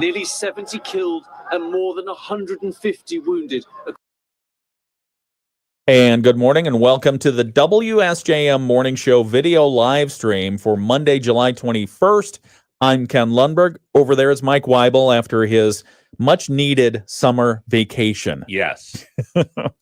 nearly 70 killed and more than 150 wounded. And good morning and welcome to the WSJM Morning Show video live stream for Monday, July 21st. I'm Ken Lundberg. Over there is Mike Weibel after his much-needed summer vacation. Yes.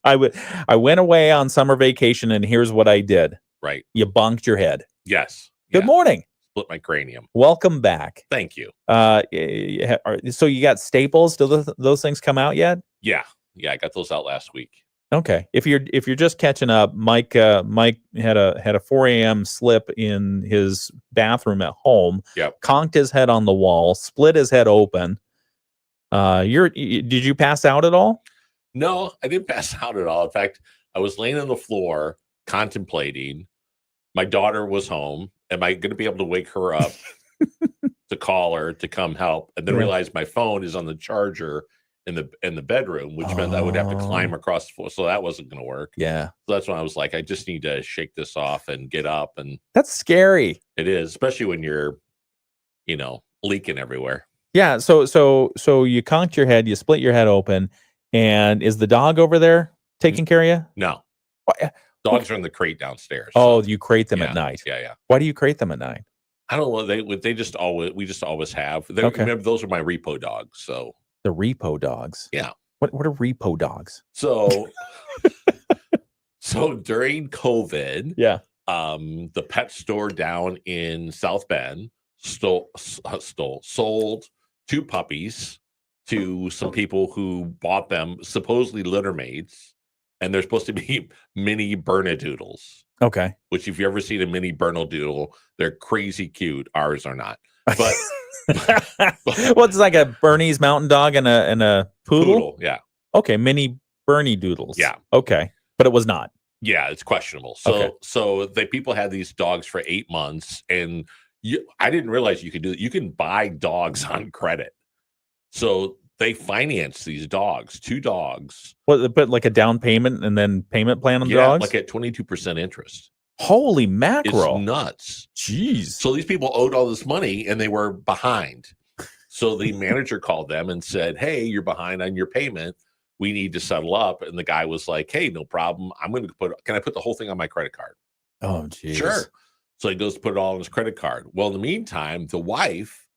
I went away on summer vacation, and here's what I did. Right. You bonked your head. Yes. Good morning. Split my cranium. Welcome back. Thank you. So you got staples? Do those things come out yet? Yeah. I got those out last week. Okay. If you're just catching up, Mike had a 4 a.m. slip in his bathroom at home. Yep. Conked his head on the wall, split his head open. Did you pass out at all? No, I didn't pass out at all. In fact, I was laying on the floor contemplating. My daughter was home. Am I going to be able to wake her up to call her to come help? And then realize my phone is on the charger in the bedroom, which meant I would have to climb across the floor. So that wasn't going to work. Yeah. So that's when I was like, I just need to shake this off and get up. And that's scary. It is, especially when you're, leaking everywhere. Yeah. So you conked your head, you split your head open, and is the dog over there taking care of you? No. What? Dogs are in the crate downstairs. Oh, you crate them at night. Yeah. Why do you crate them at night? I don't know. We just always have. Okay. Remember, those are my repo dogs. So the repo dogs. Yeah. What are repo dogs? So during COVID, the pet store down in South Bend sold 2 puppies to some people who bought them, supposedly litter mates, and they're supposed to be mini Bernedoodles. Okay. Which, if you ever seen a mini Bernedoodle, they're crazy cute. Ours are not. But what's like a Bernese Mountain Dog and a poodle? Yeah. Okay, mini Bernie Doodles. Yeah. Okay, but it was not. Yeah, it's questionable. So people had these dogs for 8 months, and I didn't realize you could do it. You can buy dogs on credit. So they finance these dogs, 2 dogs. What, but like a down payment and then payment plan on dogs? Like at 22% interest. Holy mackerel. It's nuts. Jeez. So these people owed all this money and they were behind. So the manager called them and said, hey, you're behind on your payment. We need to settle up. And the guy was like, hey, no problem. Can I put the whole thing on my credit card? Oh, geez. Sure. So he goes to put it all on his credit card. Well, in the meantime, the wife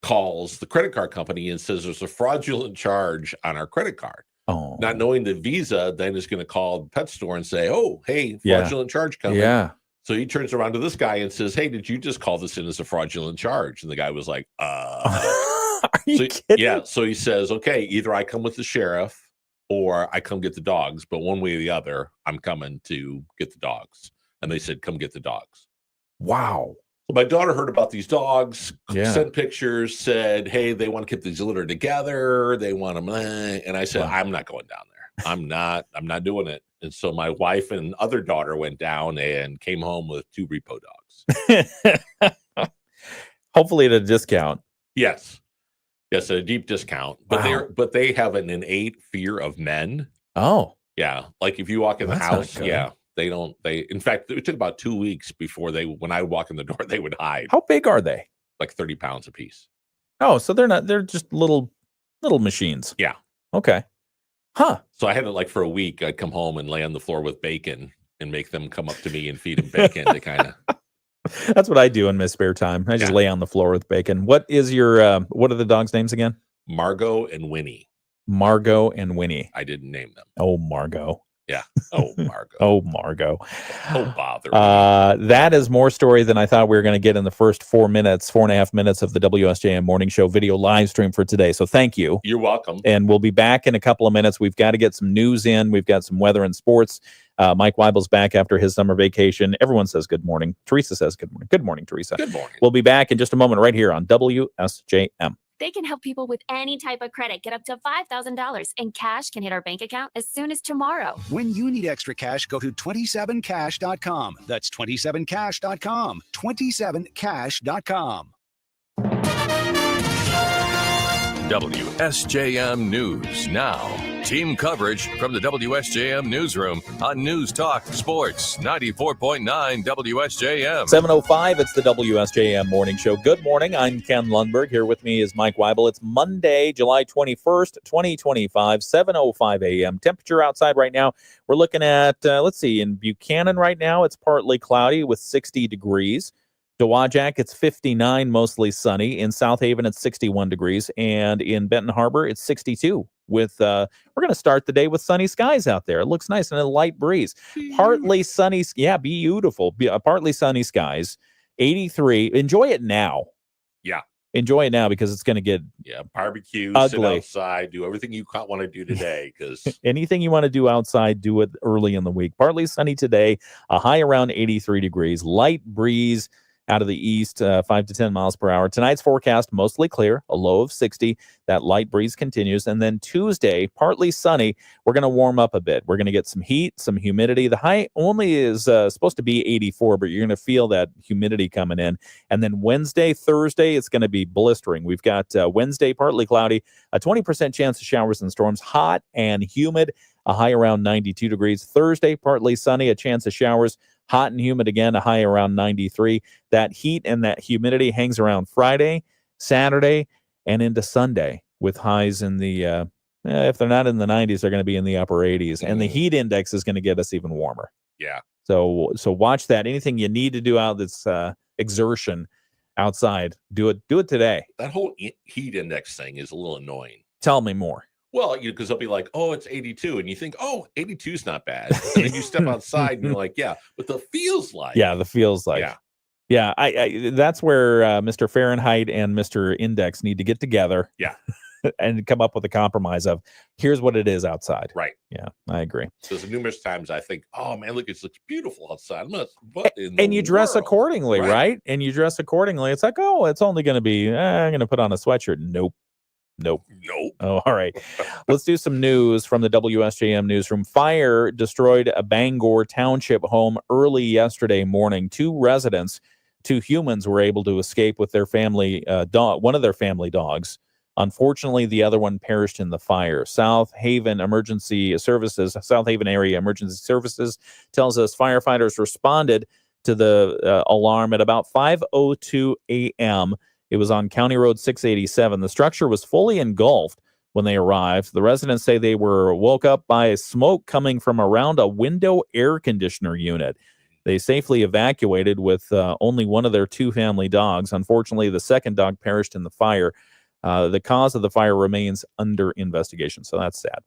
calls the credit card company and says there's a fraudulent charge on our credit card. Oh. Not knowing that Visa then is going to call the pet store and say, oh, hey, fraudulent charge coming. Yeah. So he turns around to this guy and says, hey, did you just call this in as a fraudulent charge? And the guy was like, Are you kidding? Yeah. So he says, okay, either I come with the sheriff or I come get the dogs, but one way or the other, I'm coming to get the dogs. And they said, come get the dogs. Wow. So my daughter heard about these dogs, sent pictures, said, hey, they want to keep these litter together. They want them. And I said, I'm not going down there. I'm not doing it. And so my wife and other daughter went down and came home with 2 repo dogs. Hopefully at a discount. Yes, at a deep discount. But they have an innate fear of men. Oh. Yeah. Like if you walk in the house, in fact, it took about 2 weeks before when I would walk in the door, they would hide. How big are they? Like 30 pounds a piece. Oh, so they're just little machines. Yeah. Okay. Huh. So I had it for a week. I'd come home and lay on the floor with bacon and make them come up to me and feed them bacon to kind of. That's what I do in my spare time. I just lay on the floor with bacon. What are the dogs' names again? Margot and Winnie. Margot and Winnie. I didn't name them. Oh, Margot. Yeah. Oh, Margot. Oh, Margot. Oh, bother. That is more story than I thought we were going to get in the first 4.5 minutes of the WSJM Morning Show video live stream for today. So thank you. You're welcome. And we'll be back in a couple of minutes. We've got to get some news in. We've got some weather and sports. Mike Weibel's back after his summer vacation. Everyone says good morning. Teresa says good morning. Good morning, Teresa. Good morning. We'll be back in just a moment right here on WSJM. They can help people with any type of credit get up to $5,000, and cash can hit our bank account as soon as tomorrow. When you need extra cash, go to 27cash.com. That's 27cash.com. 27cash.com. WSJM News Now. Team coverage from the WSJM Newsroom on News Talk Sports 94.9 WSJM. 7:05, it's the WSJM Morning Show. Good morning. I'm Ken Lundberg. Here with me is Mike Weibel. It's Monday, July 21st, 2025, 7:05 a.m. Temperature outside right now, we're looking at, let's see, in Buchanan right now, it's partly cloudy with 60 degrees. Dowagiac, it's 59, mostly sunny. In South Haven, it's 61 degrees. And in Benton Harbor, it's 62. With we're going to start the day with sunny skies out there. It looks nice and a light breeze. Partly sunny, beautiful. Partly sunny skies. 83. Enjoy it now. Yeah. Enjoy it now because it's going to get barbecue, ugly. sit outside, do everything you want to do today. Because anything you want to do outside, do it early in the week. Partly sunny today. A high around 83 degrees. Light breeze out of the east, 5 to 10 miles per hour. Tonight's forecast, mostly clear, a low of 60. That light breeze continues. And then Tuesday, partly sunny. We're going to warm up a bit. We're going to get some heat, some humidity. The high only is supposed to be 84, but you're going to feel that humidity coming in. And then Wednesday, Thursday, it's going to be blistering. We've got Wednesday, partly cloudy, a 20% chance of showers and storms, hot and humid, a high around 92 degrees. Thursday, partly sunny, a chance of showers, hot and humid again, a high around 93. That heat and that humidity hangs around Friday, Saturday, and into Sunday with highs in the, if they're not in the 90s, they're going to be in the upper 80s. And the heat index is going to get us even warmer. Yeah. So watch that. Anything you need to do out that's exertion outside, do it today. That whole heat index thing is a little annoying. Tell me more. Well, because they'll be like, oh, it's 82. And you think, oh, 82 is not bad. And then you step outside and you're like, yeah, but the feels like. Yeah, the feels like. Yeah. I that's where Mr. Fahrenheit and Mr. Index need to get together. Yeah. And come up with a compromise of here's what it is outside. Right. Yeah, I agree. Because numerous times I think, oh man, look, it looks beautiful outside. And you dress accordingly, right? And you dress accordingly. It's like, oh, it's only going to be, I'm going to put on a sweatshirt. Nope. Oh, all right. Let's do some news from the WSJM newsroom. Fire destroyed a Bangor Township home early yesterday morning. Two humans were able to escape with their family dog, one of their family dogs. Unfortunately, the other one perished in the fire. South Haven area emergency services tells us firefighters responded to the alarm at about 5:02 a.m. It was on County Road 687. The structure was fully engulfed when they arrived. The residents say they were woke up by smoke coming from around a window air conditioner unit. They safely evacuated with only one of their two family dogs. Unfortunately, the second dog perished in the fire. The cause of the fire remains under investigation, so that's sad.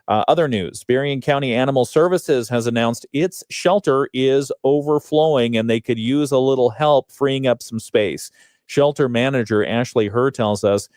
Other news, Berrien County Animal Services has announced its shelter is overflowing and they could use a little help freeing up some space. Shelter manager Ashley Herr tells us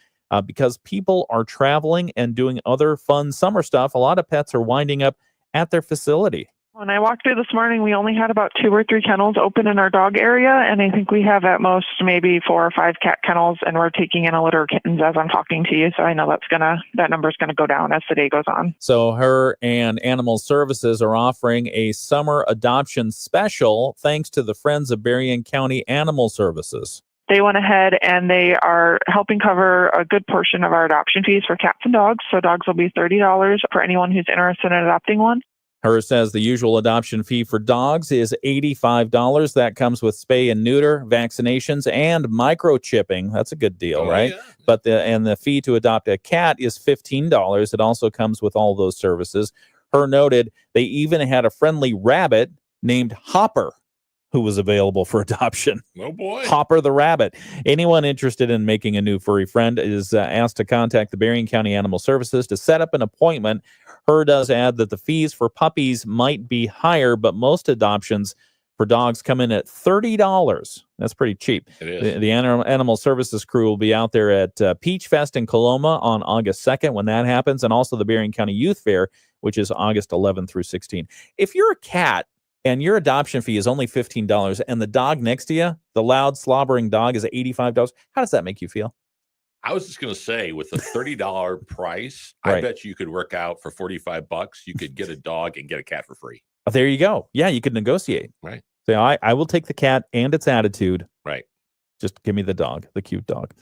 because people are traveling and doing other fun summer stuff, a lot of pets are winding up at their facility. When I walked through this morning, we only had about 2 or 3 kennels open in our dog area, and I think we have at most maybe 4 or 5 cat kennels, and we're taking in a litter of kittens as I'm talking to you. So I know that number's gonna go down as the day goes on. So Herr and Animal Services are offering a summer adoption special thanks to the Friends of Berrien County Animal Services. They went ahead and they are helping cover a good portion of our adoption fees for cats and dogs. So dogs will be $30 for anyone who's interested in adopting one. Herr says the usual adoption fee for dogs is $85. That comes with spay and neuter, vaccinations, and microchipping. That's a good deal, right? Yeah. But the fee to adopt a cat is $15. It also comes with all those services. Herr noted they even had a friendly rabbit named Hopper who was available for adoption. Oh, boy. Hopper the rabbit. Anyone interested in making a new furry friend is asked to contact the Berrien County Animal Services to set up an appointment. Herr does add that the fees for puppies might be higher, but most adoptions for dogs come in at $30. That's pretty cheap. It is. The Animal Services crew will be out there at Peach Fest in Coloma on August 2nd when that happens, and also the Berrien County Youth Fair, which is August 11 through 16. If you're a cat, and your adoption fee is only $15, and the dog next to you, the loud slobbering dog, is $85, how does that make you feel? I was just going to say, with a $30 price, Right. I bet you could work out for $45. You could get a dog and get a cat for free. There you go. Yeah, you could negotiate. Right. Say, I will take the cat and its attitude. Right. Just give me the dog, the cute dog.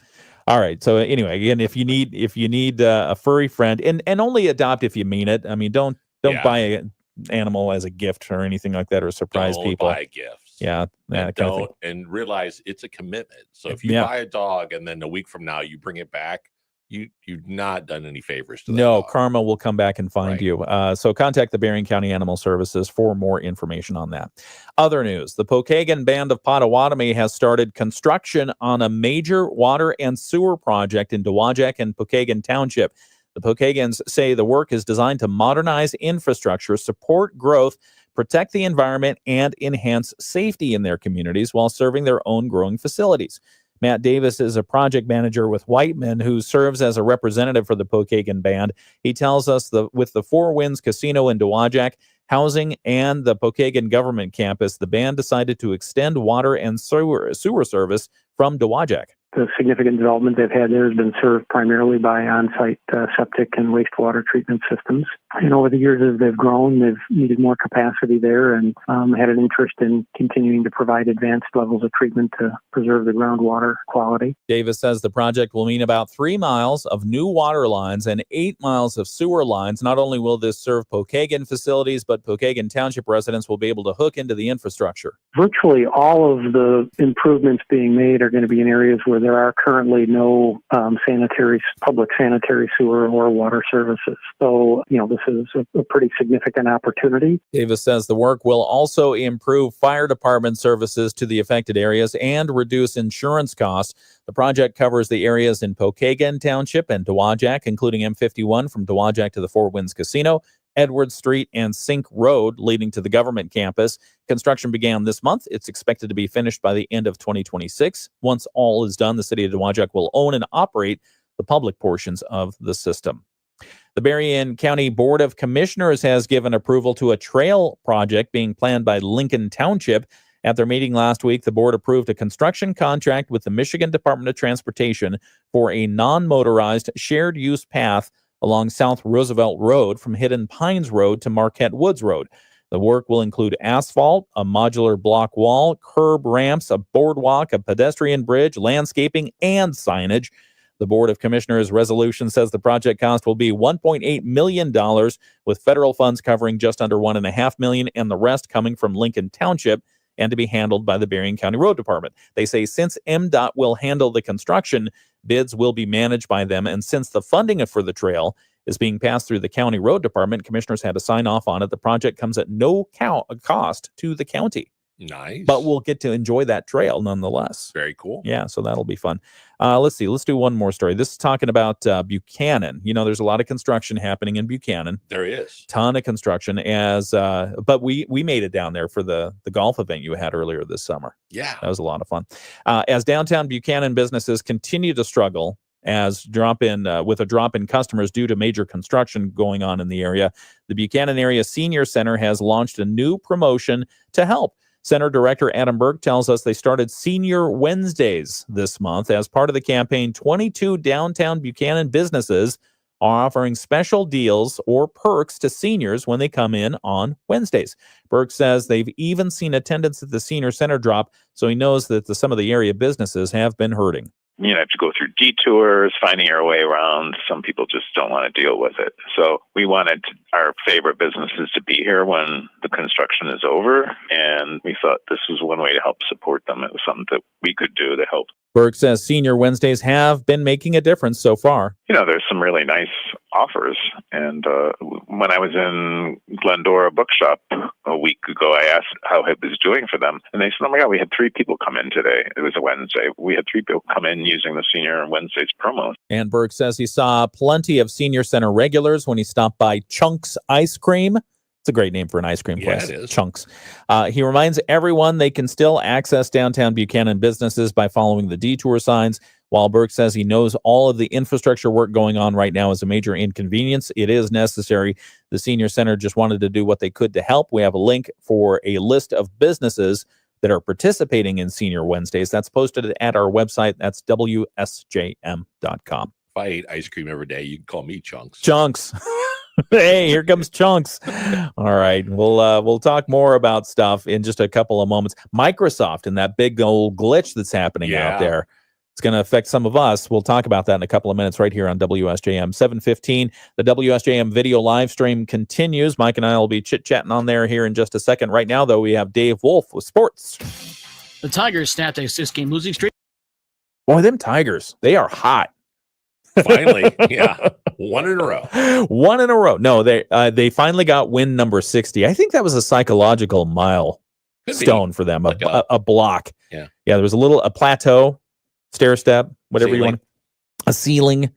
All right. So anyway, again, if you need a furry friend, and only adopt if you mean it. I mean, don't Yeah. buy an animal as a gift or anything like that, or surprise Don't people. buy gifts. Yeah, that And kind of thing. don't and realize it's a commitment. So if you Yeah. buy a dog and then a week from now you bring it back, you've not done any favors to that No, dog. karma will come back and find Right. you. So contact the Berrien County Animal Services for more information on that. Other news, the Pokagon Band of Potawatomi has started construction on a major water and sewer project in Dowagiac and Pokagon Township. The Pokagons say the work is designed to modernize infrastructure, support growth, protect the environment, and enhance safety in their communities while serving their own growing facilities. Matt Davis is a project manager with Whiteman who serves as a representative for the Pokagon Band. He tells us with the Four Winds Casino in Dowagiac, housing, and the Pokagon government campus, the band decided to extend water and sewer service from Dowagiac. The significant development they've had there has been served primarily by on-site septic and wastewater treatment systems. And over the years, as they've grown, they've needed more capacity there and had an interest in continuing to provide advanced levels of treatment to preserve the groundwater quality. Davis says the project will mean about 3 miles of new water lines and 8 miles of sewer lines. Not only will this serve Pokagon facilities, but Pokagon Township residents will be able to hook into the infrastructure. Virtually all of the improvements being made are going to be in areas where there are currently no public sanitary sewer or water services. So, this is a pretty significant opportunity. Davis says the work will also improve fire department services to the affected areas and reduce insurance costs. The project covers the areas in Pokagon Township and Dowagiac, including M51 from Dowagiac to the Four Winds Casino, Edwards Street, and Sink Road leading to the government campus. Construction began this month. It's expected to be finished by the end of 2026. Once all is done, the city of Dowagiac will own and operate the public portions of the system. The Berrien County Board of Commissioners has given approval to a trail project being planned by Lincoln Township. At their meeting last week, the board approved a construction contract with the Michigan Department of Transportation for a non-motorized shared use path along South Roosevelt Road from Hidden Pines Road to Marquette Woods Road. The work will include asphalt, a modular block wall, curb ramps, a boardwalk, a pedestrian bridge, landscaping, and signage. The Board of Commissioners resolution says the project cost will be $1.8 million, with federal funds covering just under $1.5 million and the rest coming from Lincoln Township and to be handled by the Berrien County Road Department. They say since MDOT will handle the construction, bids will be managed by them, and since the funding for the trail is being passed through the County Road Department, commissioners had to sign off on it. The project comes at no cost to the county. Nice. But we'll get to enjoy that trail nonetheless. Very cool. Yeah, so that'll be fun. Let's see. Let's do one more story. This is talking about Buchanan. There's a lot of construction happening in Buchanan. There is. Ton of construction. But we made it down there for the golf event you had earlier this summer. Yeah. That was a lot of fun. As downtown Buchanan businesses continue to struggle with a drop in customers due to major construction going on in the area, the Buchanan Area Senior Center has launched a new promotion to help. Center Director Adam Burke tells us they started Senior Wednesdays this month. As part of the campaign, 22 downtown Buchanan businesses are offering special deals or perks to seniors when they come in on Wednesdays. Burke says they've even seen attendance at the Senior Center drop, so he knows that some of the area businesses have been hurting. Have to go through detours, finding our way around. Some people just don't want to deal with it. So we wanted our favorite businesses to be here when the construction is over, and we thought this was one way to help support them. It was something that we could do to help. Burke says Senior Wednesdays have been making a difference so far. There's some really nice offers. And when I was in Glendora Bookshop a week ago, I asked how it was doing for them. And they said, oh my God, we had 3 people come in today. It was a Wednesday. We had 3 people come in using the Senior Wednesdays promo. And Burke says he saw plenty of Senior Center regulars when he stopped by Chunks Ice Cream. It's a great name for an ice cream place. Yeah, it is. Chunks. He reminds everyone they can still access downtown Buchanan businesses by following the detour signs. While Burke says he knows all of the infrastructure work going on right now is a major inconvenience, it is necessary. The Senior Center just wanted to do what they could to help. We have a link for a list of businesses that are participating in Senior Wednesdays. That's posted at our website. That's WSJM.com. If I ate ice cream every day, you can call me Chunks. Chunks. Hey, here comes Chunks. All right. We'll talk more about stuff in just a couple of moments. Microsoft and that big old glitch that's happening out there. It's going to affect some of us. We'll talk about that in a couple of minutes right here on WSJM 715. The WSJM video live stream continues. Mike and I will be chit-chatting on there here in just a second. Right now, though, we have Dave Wolf with sports. The Tigers snapped a 6-game losing streak. Boy, them Tigers, they are hot. Finally, yeah. One in a row. One in a row. No, they finally got win number 60. I think that was a psychological milestone for them, a block. Yeah. Yeah, there was a plateau, stair step, whatever you want. A ceiling.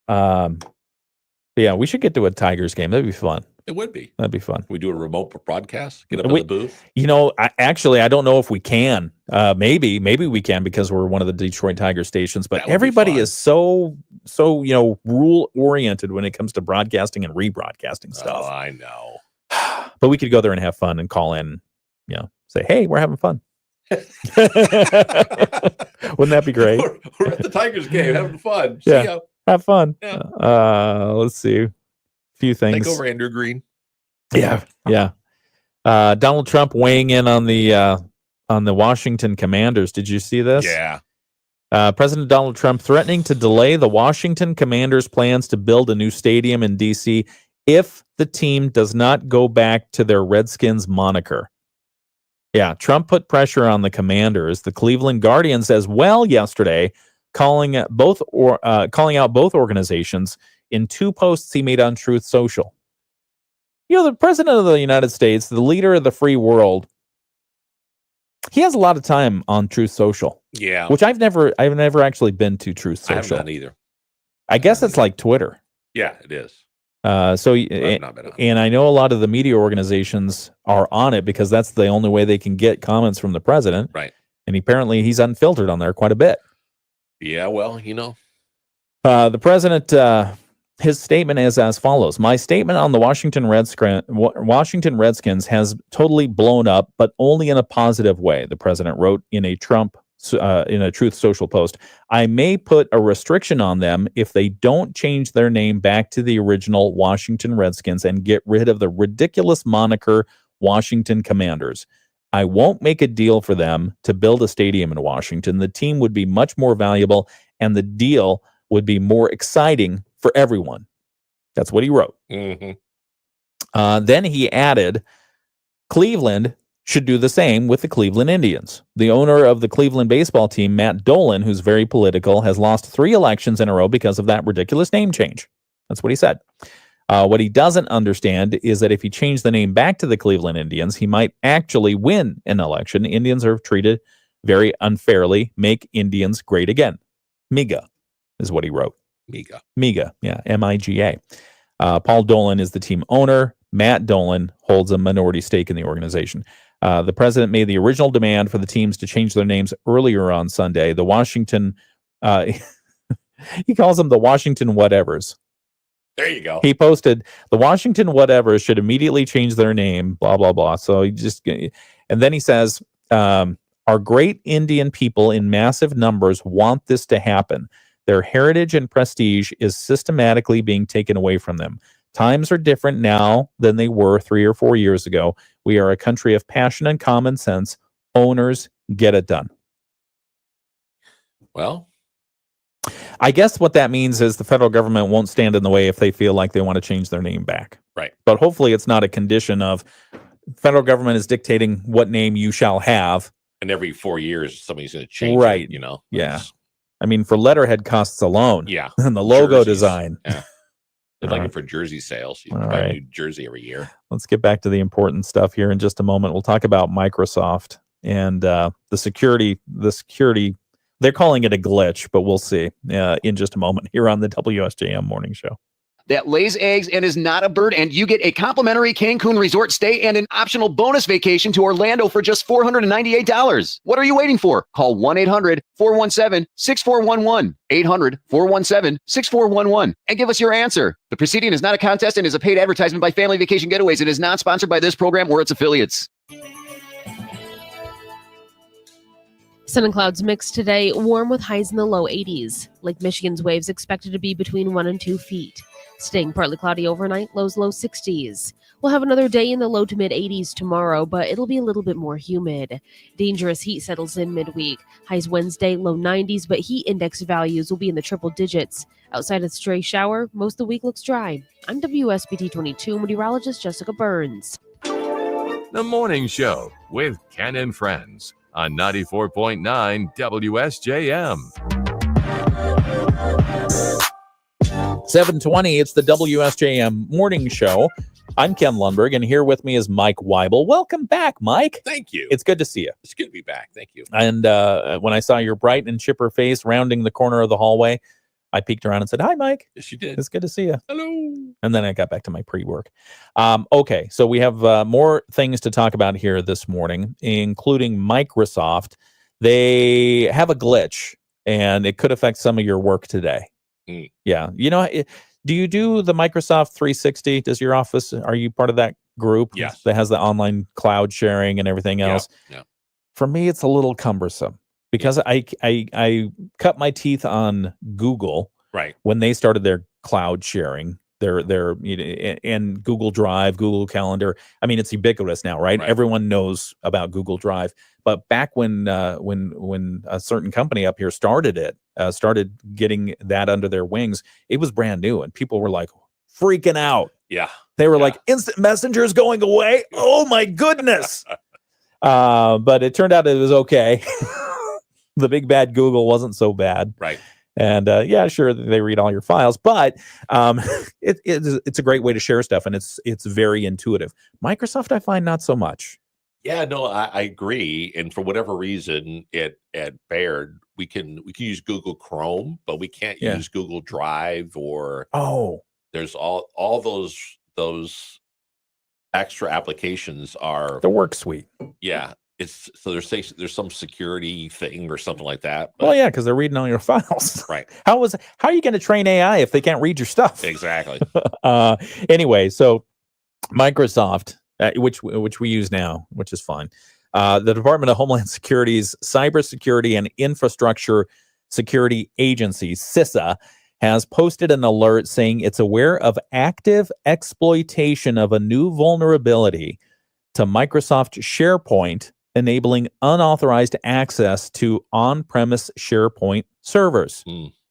Yeah, we should get to a Tigers game. That'd be fun. It would be. That'd be fun. We do a remote broadcast, get up in the booth. You know, I don't know if we can. Maybe we can because we're one of the Detroit Tiger stations, but everybody is so rule oriented when it comes to broadcasting and rebroadcasting stuff. Oh, I know. But we could go there and have fun and call in, say, hey, we're having fun. Wouldn't that be great? We're at the Tigers game having fun. Yeah. See ya. Have fun. Yeah. Let's see. Few things. Take over Andrew Green. Yeah. Donald Trump weighing in on the Washington Commanders. Did you see this? Yeah. President Donald Trump threatening to delay the Washington Commanders' plans to build a new stadium in D.C. if the team does not go back to their Redskins moniker. Yeah, Trump put pressure on the Commanders, the Cleveland Guardians as well yesterday, calling out both organizations in two posts he made on Truth Social. The president of the United States, the leader of the free world, he has a lot of time on Truth Social. Yeah. Which I've never actually been to Truth Social. I have not either. I guess it's like Twitter. Yeah, it is. And I know a lot of the media organizations are on it because that's the only way they can get comments from the president. Right. And apparently he's unfiltered on there quite a bit. Yeah, well, the president, his statement is as follows. My statement on the Washington Redskins has totally blown up, but only in a positive way, the president wrote in a Truth Social post. I may put a restriction on them if they don't change their name back to the original Washington Redskins and get rid of the ridiculous moniker Washington Commanders. I won't make a deal for them to build a stadium in Washington. The team would be much more valuable and the deal would be more exciting for everyone. That's what he wrote. Mm-hmm. Then he added, Cleveland should do the same with the Cleveland Indians. The owner of the Cleveland baseball team, Matt Dolan, who's very political, has lost 3 elections in a row because of that ridiculous name change. That's what he said. What he doesn't understand is that if he changed the name back to the Cleveland Indians, he might actually win an election. Indians are treated very unfairly. Make Indians great again. MIGA is what he wrote. MIGA, yeah, M-I-G-A. Paul Dolan is the team owner. Matt Dolan holds a minority stake in the organization. The president made the original demand for the teams to change their names earlier on Sunday. The Washington, he calls them the Washington Whatevers. There you go. He posted, the Washington Whatevers should immediately change their name, blah, blah, blah. So and then he says, our great Indian people in massive numbers want this to happen. Their heritage and prestige is systematically being taken away from them. Times are different now than they were 3 or 4 years ago. We are a country of passion and common sense. Owners, get it done. Well, I guess what that means is the federal government won't stand in the way if they feel like they want to change their name back. Right. But hopefully it's not a condition of federal government is dictating what name you shall have. And every 4 years, somebody's going to change right. it, Yeah. I mean, for letterhead costs alone. Yeah. And the logo Jerseys. design. Yeah. They're looking for jersey sales. You buy a new jersey every year. Let's get back to the important stuff here in just a moment. We'll talk about Microsoft and the security. They're calling it a glitch, but we'll see in just a moment here on the WSJM Morning Show. That lays eggs and is not a bird, and you get a complimentary Cancun resort stay and an optional bonus vacation to Orlando for just $498. What are you waiting for? Call 1-800-417-6411, 800-417-6411, and give us your answer. The proceeding is not a contest and is a paid advertisement by Family Vacation Getaways. It is not sponsored by this program or its affiliates. Sun and clouds mixed today, warm with highs in the low 80s. Lake Michigan's waves expected to be between 1 and 2 feet. Staying partly cloudy overnight, lows low 60s. We'll have another day in the low to mid 80s tomorrow, but it'll be a little bit more humid. Dangerous heat settles in midweek. Highs Wednesday, low 90s, but heat index values will be in the triple digits. Outside of stray shower, most of the week looks dry. I'm WSBT 22 meteorologist Jessica Burns. The Morning Show with Ken and Friends on 94.9 WSJM. 7:20, it's the WSJM Morning Show. I'm Ken Lundberg, and here with me is Mike Weibel. Welcome back, Mike. Thank you. It's good to see you. It's good to be back. Thank you. And when I saw your bright and chipper face rounding the corner of the hallway, I peeked around and said, "Hi, Mike." Yes, you did. It's good to see you. Hello. And then I got back to my pre-work. Okay, so we have more things to talk about here this morning, including Microsoft. They have a glitch, and it could affect some of your work today. Yeah. You know, do you do the Microsoft 360? Does your office, are you part of that group? Yes. That has the online cloud sharing and everything else? Yeah. For me, it's a little cumbersome because I cut my teeth on Google Right. when they started their cloud sharing, their and Google Drive, Google Calendar. I mean, it's ubiquitous now, right? Everyone knows about Google Drive. But back when a certain company up here started getting that under their wings, it was brand new, and people were like freaking out. Yeah. They were like, instant messenger is going away. Oh my goodness. But it turned out it was okay. The big bad Google wasn't so bad. Right. And yeah, sure, they read all your files, but it's a great way to share stuff, and it's very intuitive. Microsoft, I find, not so much. Yeah, no, I agree. And for whatever reason, at Baird, we can use Google Chrome, but we can't use Google Drive or there's all those extra applications are the work suite. Yeah. It's so there's some security thing or something like that. But, Well, yeah, because they're reading all your files. Right. How are you going to train AI if they can't read your stuff? Exactly. Anyway, so Microsoft, which we use now, which is fine. The Department of Homeland Security's Cybersecurity and Infrastructure Security Agency, CISA, has posted an alert saying it's aware of active exploitation of a new vulnerability to Microsoft SharePoint, enabling unauthorized access to on-premise SharePoint servers.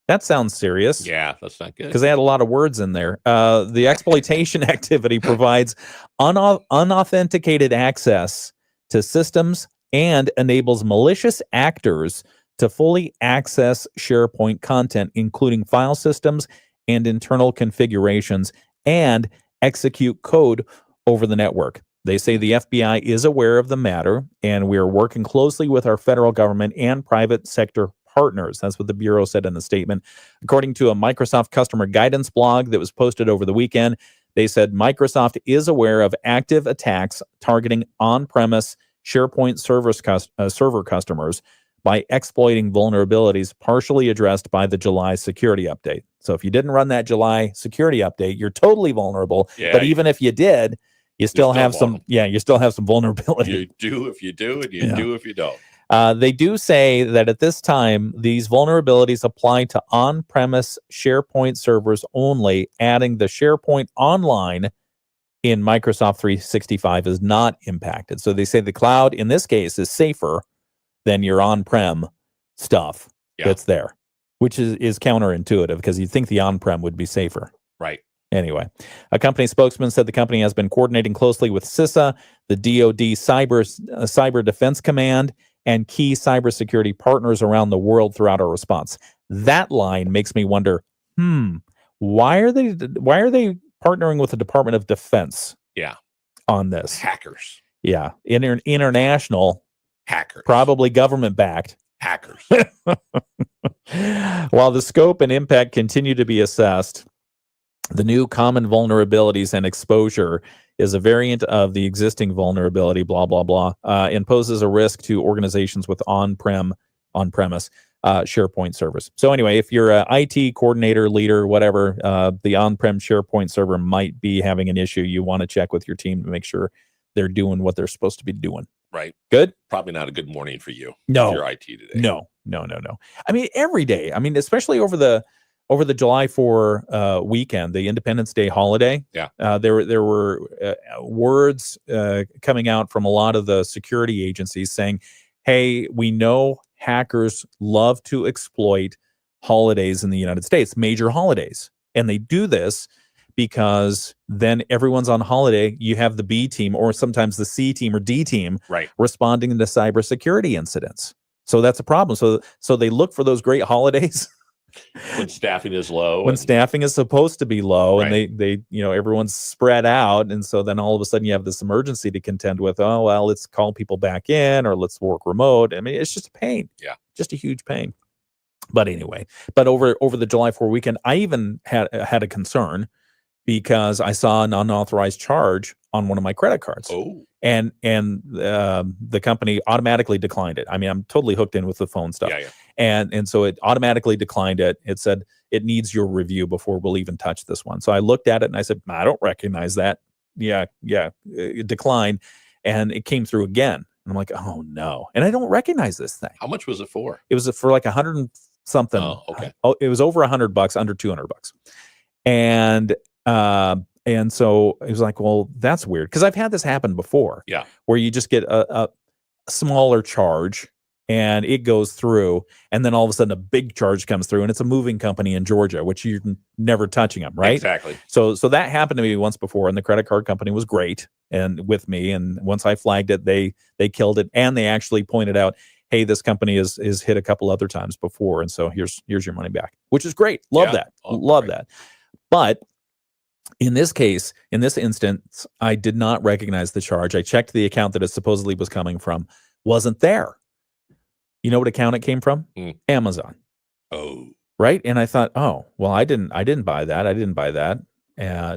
That sounds serious. Yeah, that's not good. Because they had a lot of words in there. The exploitation activity provides unauthenticated access to systems and enables malicious actors to fully access SharePoint content, including file systems and internal configurations, and execute code over the network. They say the FBI is aware of the matter, and we are working closely with our federal government and private sector partners. That's what the Bureau said in the statement. According to a Microsoft customer guidance blog that was posted over the weekend, they said Microsoft is aware of active attacks targeting on-premise SharePoint server customers by exploiting vulnerabilities partially addressed by the July security update. So if you didn't run that July security update, you're totally vulnerable. Yeah, but even if you did, you still have some vulnerability. You do if you do, and you do if you don't. They do say that at this time, these vulnerabilities apply to on-premise SharePoint servers only, adding the SharePoint Online in Microsoft 365 is not impacted. So they say the cloud, in this case, is safer than your on-prem stuff that's there, which is counterintuitive because you'd think the on-prem would be safer. Right. Anyway, a company spokesman said the company has been coordinating closely with CISA, the DoD Cyber Defense Command, and key cybersecurity partners around the world throughout our response. That line makes me wonder, why are they partnering with the Department of Defense? Yeah. On this. Hackers. Yeah. International hackers. Probably government-backed. Hackers. While the scope and impact continue to be assessed, the new common vulnerabilities and exposure is a variant of the existing vulnerability, blah, blah, blah, and poses a risk to organizations with on-premise SharePoint servers. So anyway, if you're an IT coordinator, leader, whatever, the on-prem SharePoint server might be having an issue. You want to check with your team to make sure they're doing what they're supposed to be doing. Right. Good? Probably not a good morning for you. No. If you're IT today. No. I mean, every day. I mean, especially over the over the July 4 weekend, the Independence Day holiday, there were words coming out from a lot of the security agencies saying, hey, we know hackers love to exploit holidays in the United States, major holidays. And they do this because then everyone's on holiday. You have the B team or sometimes the C team or D team responding to cybersecurity incidents. So that's a problem. So they look for those great holidays when staffing is low. When staffing is supposed to be low, and they everyone's spread out, and so then all of a sudden you have this emergency to contend with. Oh well, let's call people back in, or let's work remote. I mean, it's just a pain. Yeah, just a huge pain. But anyway, over the July 4 weekend, I even had a concern because I saw an unauthorized charge on one of my credit cards. Oh. And the company automatically declined it. I mean, I'm totally hooked in with the phone stuff. Yeah. And so it automatically declined it. It said it needs your review before we'll even touch this one. So I looked at it and I said, I don't recognize that. It declined, and it came through again. And I'm like, oh no! And I don't recognize this thing. How much was it for? It was for like 100 and something. Oh, okay. It was over $100, under $200, and so it was like, well, that's weird because I've had this happen before. Yeah, where you just get a smaller charge and it goes through, and then all of a sudden a big charge comes through, and it's a moving company in Georgia, which you're never touching them, right? Exactly. So that happened to me once before, and the credit card company was great and with me, and once I flagged it, they killed it, and they actually pointed out, hey, this company is hit a couple other times before, and so here's your money back, which is great. Love that. Love that. But in this case, in this instance, I did not recognize the charge. I checked the account that it supposedly was coming from. Wasn't there. You know what account it came from? Amazon. Oh. Right? And I thought, oh, well, I didn't buy that. I didn't buy that.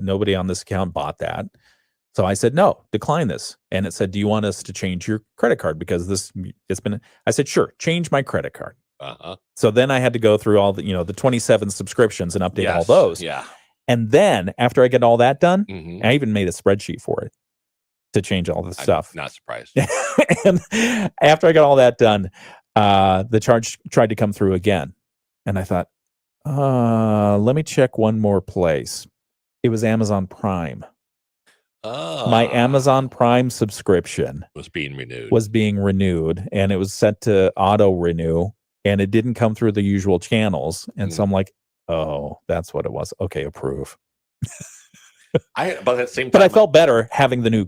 Nobody on this account bought that. So I said, no, decline this. And it said, do you want us to change your credit card? Because I said, sure, change my credit card. Uh-huh. So then I had to go through all the 27 subscriptions and update all those. Yeah. And then after I get all that done, Mm-hmm. I even made a spreadsheet for it to change all this stuff. Not surprised. And after I got all that done, the charge tried to come through again. And I thought, let me check one more place. It was Amazon Prime. My Amazon Prime subscription was being renewed. And it was set to auto renew, and it didn't come through the usual channels. And so I'm like, oh, that's what it was. Okay, approve. About that same time, but I felt better having the new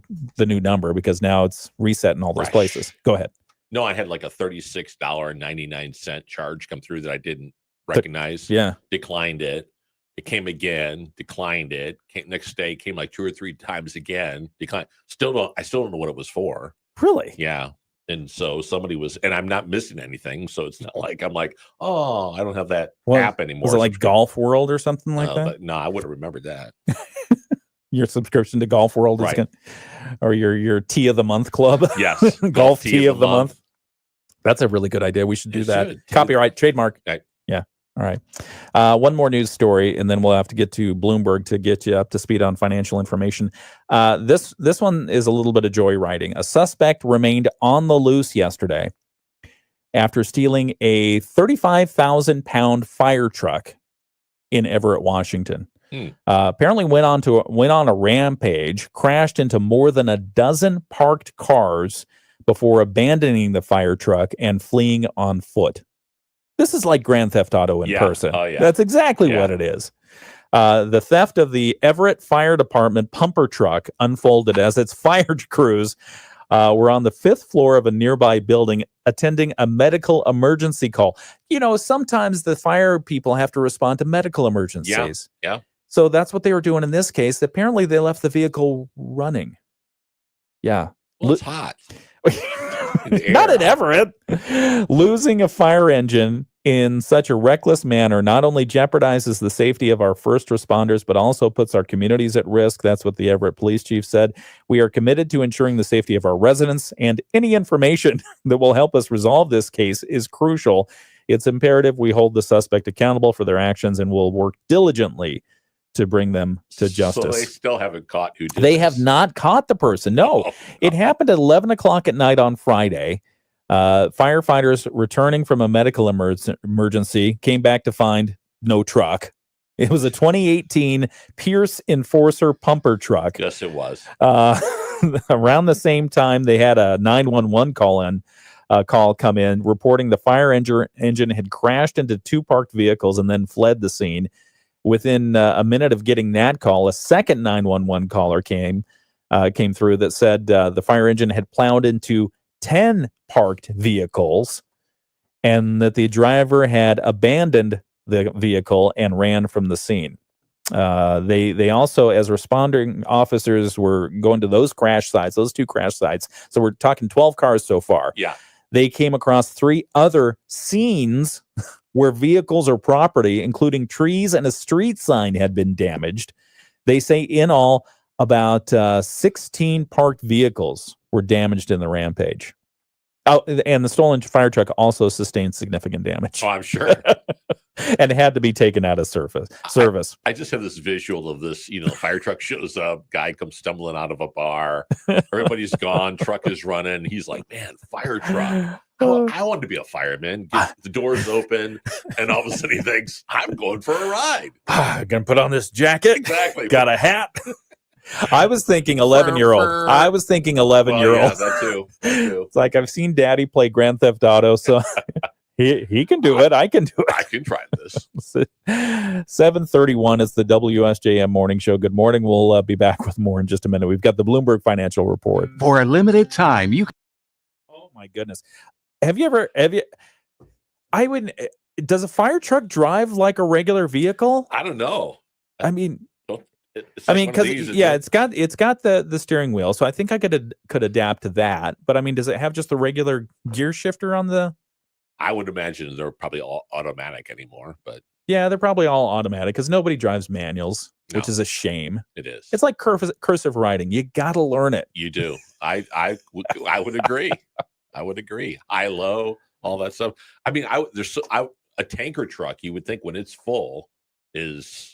number because now it's reset in all those places. Go ahead. No, I had like a $36.99 charge come through that I didn't recognize. Yeah. Declined it. It came again, declined it. Next day came like 2 or 3 times again. Declined. I still don't know what it was for. Really? Yeah. And so somebody was, and I'm not missing anything. So it's not like I'm like, oh, I don't have that app anymore. Was it like Golf World or something like that? No, I would have remembered that. Your subscription to Golf World is going, or your tea of the month club. Yes. Golf tea of the month. That's a really good idea. We should do that. Copyright, trademark. Right. Yeah. All right. One more news story, and then we'll have to get to Bloomberg to get you up to speed on financial information. This one is a little bit of joyriding. A suspect remained on the loose yesterday after stealing a 35,000-pound fire truck in Everett, Washington. Apparently went on a rampage, crashed into more than a dozen parked cars before abandoning the fire truck and fleeing on foot. This is like Grand Theft Auto in person. Oh, yeah. That's exactly what it is. The theft of the Everett Fire Department pumper truck unfolded as its fire crews were on the 5th floor of a nearby building attending a medical emergency call. Sometimes the fire people have to respond to medical emergencies. Yeah. So that's what they were doing in this case. Apparently, they left the vehicle running. Yeah. Well, it's hot. Not at Everett. Losing a fire engine in such a reckless manner not only jeopardizes the safety of our first responders, but also puts our communities at risk. That's what the Everett police chief said. We are committed to ensuring the safety of our residents, and any information that will help us resolve this case is crucial. It's imperative we hold the suspect accountable for their actions, and will work diligently to bring them to justice. So they still haven't caught who did They have not caught the person. No, it happened at 11 o'clock at night on Friday. Firefighters returning from a medical emergency came back to find no truck. It was a 2018 Pierce Enforcer pumper truck. Yes, it was. Around the same time, they had a 911 call come in reporting the fire engine had crashed into two parked vehicles and then fled the scene. Within a minute of getting that call, a second 911 caller came through that said the fire engine had plowed into 10 parked vehicles and that the driver had abandoned the vehicle and ran from the scene. They also, as responding officers were going to those two crash sites, so we're talking 12 cars so far. Yeah. They came across 3 other scenes where vehicles or property, including trees and a street sign, had been damaged. They say in all, about 16 parked vehicles were damaged in the rampage. Oh, and the stolen fire truck also sustained significant damage. Oh, I'm sure. And had to be taken out of service. I just have this visual of this, the fire truck shows up, guy comes stumbling out of a bar, everybody's gone, truck is running. He's like, man, fire truck. I wanted to be a fireman. The doors open, and all of a sudden he thinks, I'm going for a ride. Gonna put on this jacket. Exactly. Got a hat. I was thinking 11-year-old. I was thinking 11-year-old. Yeah, that too. It's like I've seen Daddy play Grand Theft Auto, so he can do it. I can do it. I can try this. 7:31 is the WSJM morning show. Good morning. We'll be back with more in just a minute. We've got the Bloomberg Financial Report. For a limited time, you. Oh my goodness! Does a fire truck drive like a regular vehicle? I don't know. I mean. Because it's got the steering wheel, so I think I could adapt to that. But I mean, does it have just the regular gear shifter on the? I would imagine they're probably all automatic anymore, but yeah, they're probably all automatic because nobody drives manuals, which is a shame. It is. It's like cursive writing; you got to learn it. You do. I would agree. I would agree. High, low, all that stuff. I mean, a tanker truck. You would think when it's full is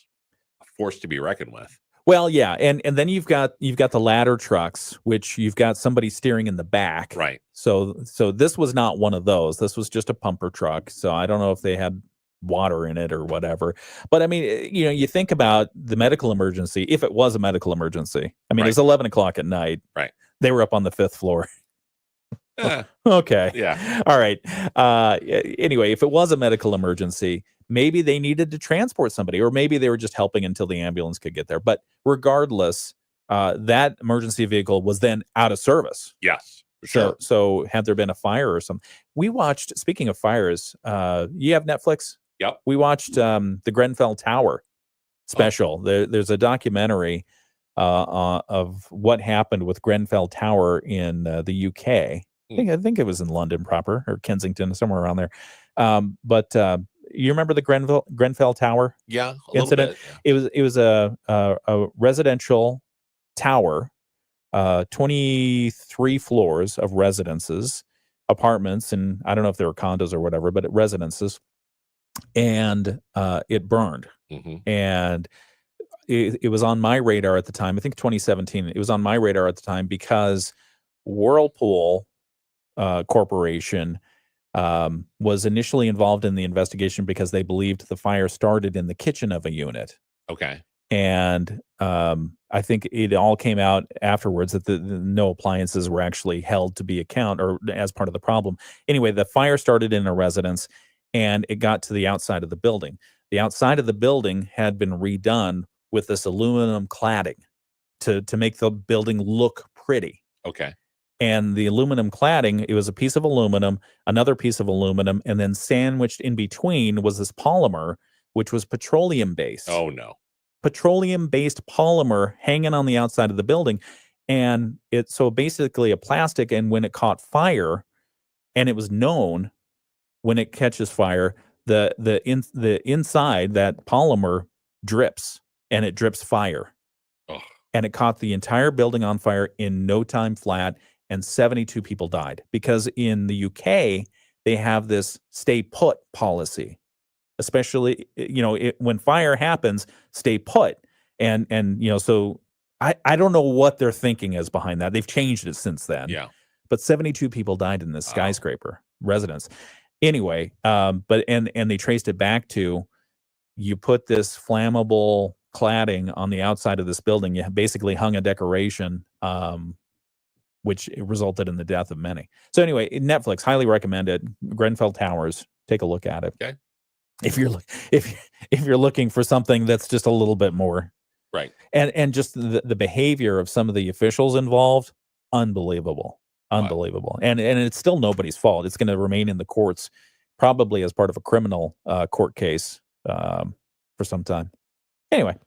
force to be reckoned with. Well, yeah, and then you've got the ladder trucks, which you've got somebody steering in the back. Right. So this was not one of those. This was just a pumper truck. So I don't know if they had water in it or whatever. But I mean, you think about the medical emergency. If it was a medical emergency, I mean, It was 11 o'clock at night. Right. They were up on the 5th floor. Okay. Yeah. All right. Anyway, if it was a medical emergency, maybe they needed to transport somebody, or maybe they were just helping until the ambulance could get there. But regardless, that emergency vehicle was then out of service. Yes, for sure. So had there been a fire or something, we watched. Speaking of fires, you have Netflix. Yep. We watched the Grenfell Tower special. Oh. There's a documentary of what happened with Grenfell Tower in the UK. I think it was in London proper, or Kensington, somewhere around there. But you remember the Grenfell Tower? Yeah, incident. Bit, yeah. It was a residential tower, 23 floors of residences, apartments, and I don't know if they were condos or whatever, but residences, and it burned. Mm-hmm. And it was on my radar at the time. I think 2017. It was on my radar at the time because Whirlpool Corporation was initially involved in the investigation because they believed the fire started in the kitchen of a unit. Okay. And I think it all came out afterwards that the no appliances were actually held to be as part of the problem. Anyway, the fire started in a residence and it got to the outside of the building. The outside of the building had been redone with this aluminum cladding to make the building look pretty. Okay. And the aluminum cladding, it was a piece of aluminum, another piece of aluminum, and then sandwiched in between was this polymer, which was petroleum-based. Oh, no. Petroleum-based polymer hanging on the outside of the building. And it's so basically a plastic, and when it caught fire, and it was known when it catches fire, the inside, that polymer drips, and it drips fire. Oh. And it caught the entire building on fire in no time flat. And 72 people died because in the UK, they have this stay put policy, especially, when fire happens, stay put. And so I don't know what their thinking is behind that. They've changed it since then. Yeah. But 72 people died in this skyscraper residence. Anyway, but they traced it back to you put this flammable cladding on the outside of this building. You basically hung a decoration, which resulted in the death of many. So anyway, Netflix, highly recommended. Grenfell Towers. Take a look at it. Okay. If you're looking for something that's just a little bit more right, and just the behavior of some of the officials involved, unbelievable. And it's still nobody's fault. It's going to remain in the courts, probably as part of a criminal court case for some time. Anyway,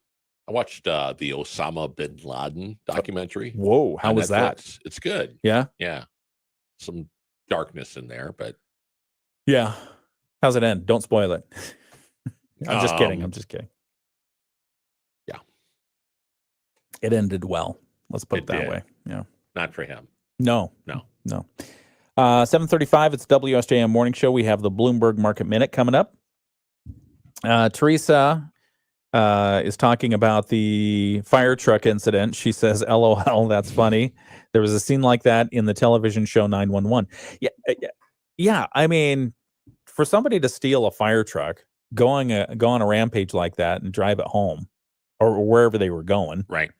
I watched the Osama bin Laden documentary. Whoa, how was that? It's good. Yeah, some darkness in there, but yeah. How's it end? Don't spoil it. I'm just kidding. Yeah, it ended well. Let's put it that did. way. Yeah, not for him. No. 7:35. It's WSJM Morning Show. We have the Bloomberg Market Minute coming up. Teresa is talking about the fire truck incident. She says, "LOL, that's funny." There was a scene like that in the television show 911. Yeah. I mean, for somebody to steal a fire truck, go on a rampage like that, and drive it home or wherever they were going, right?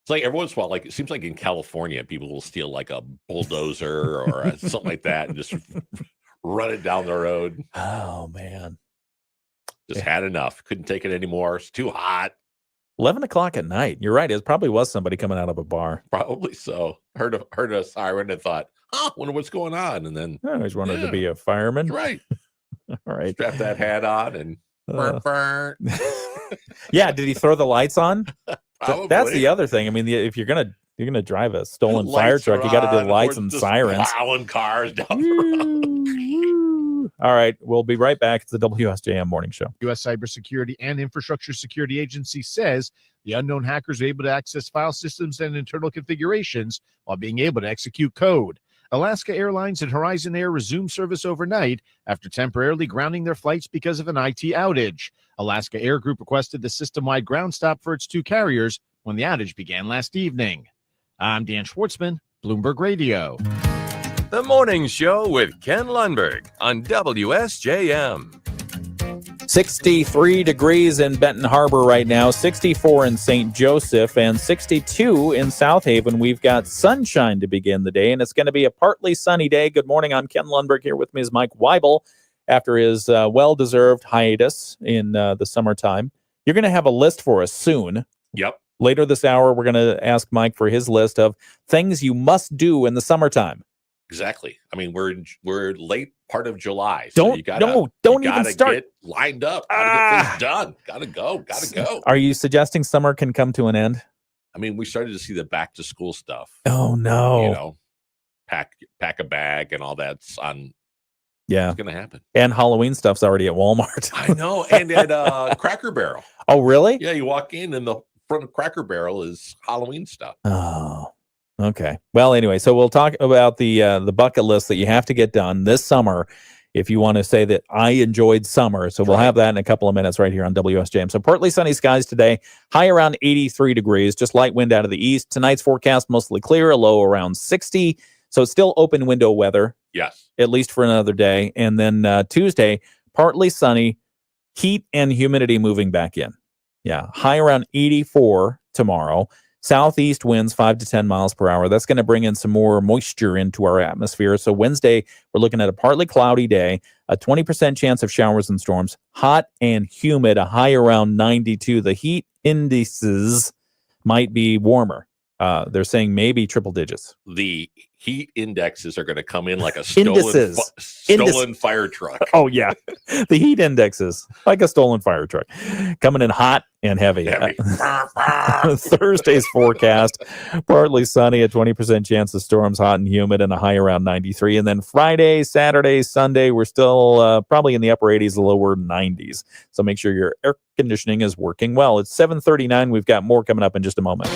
It's like every once in a while, like it seems like in California, people will steal like a bulldozer or something like that and just run it down the road. Oh man, just had enough. Couldn't take it anymore. It's too hot. 11 o'clock at night. You're right. It probably was somebody coming out of a bar. Probably so. Heard a siren and thought, "Oh, wonder what's going on." And then I always wanted to be a fireman. Right. All right. Strap that hat on and burn. Yeah. Did he throw the lights on? Probably. That's the other thing. I mean, if you're gonna drive a stolen fire Lights truck, are you got to on, do lights or and just sirens. Plowing cars down the road. All right, we'll be right back. It's the WSJM Morning Show. U.S. Cybersecurity and Infrastructure Security Agency says the unknown hackers were able to access file systems and internal configurations while being able to execute code. Alaska Airlines and Horizon Air resumed service overnight after temporarily grounding their flights because of an IT outage. Alaska Air Group requested the system-wide ground stop for its two carriers when the outage began last evening. I'm Dan Schwartzman, Bloomberg Radio. The Morning Show with Ken Lundberg on WSJM. 63 degrees in Benton Harbor right now, 64 in St. Joseph, and 62 in South Haven. We've got sunshine to begin the day, and it's going to be a partly sunny day. Good morning. I'm Ken Lundberg. Here with me is Mike Weibel after his well-deserved hiatus in the summertime. You're going to have a list for us soon. Yep. Later this hour, we're going to ask Mike for his list of things you must do in the summertime. Exactly. I mean, we're late part of July. So Don't even start. Get lined up. Gotta get things done. Gotta go. Are you suggesting summer can come to an end? I mean, we started to see the back to school stuff. Oh no. You know, pack a bag and all that's on. Yeah, it's gonna happen. And Halloween stuff's already at Walmart. I know, and at Cracker Barrel. Oh, really? Yeah, you walk in and the front of Cracker Barrel is Halloween stuff. Oh. Okay. Well, anyway, so we'll talk about the bucket list that you have to get done this summer if you want to say that I enjoyed summer. So we'll have that in a couple of minutes right here on WSJM. So partly sunny skies today, high around 83 degrees, just light wind out of the east. Tonight's forecast mostly clear, a low around 60. So it's still open window weather. Yes. At least for another day. And then Tuesday, partly sunny, heat and humidity moving back in. Yeah. High around 84 tomorrow. Southeast winds 5 to 10 miles per hour. That's going to bring in some more moisture into our atmosphere. So Wednesday, we're looking at a partly cloudy day, a 20% chance of showers and storms, hot and humid, a high around 92. The heat indices might be warmer. They're saying maybe triple digits. The heat indexes are going to come in like a stolen fire truck. Oh, yeah. The heat indexes, like a stolen fire truck, coming in hot and heavy. Thursday's forecast, partly sunny, a 20% chance of storms, hot and humid, and a high around 93. And then Friday, Saturday, Sunday, we're still probably in the upper 80s, lower 90s. So make sure your air conditioning is working well. It's 7:39. We've got more coming up in just a moment.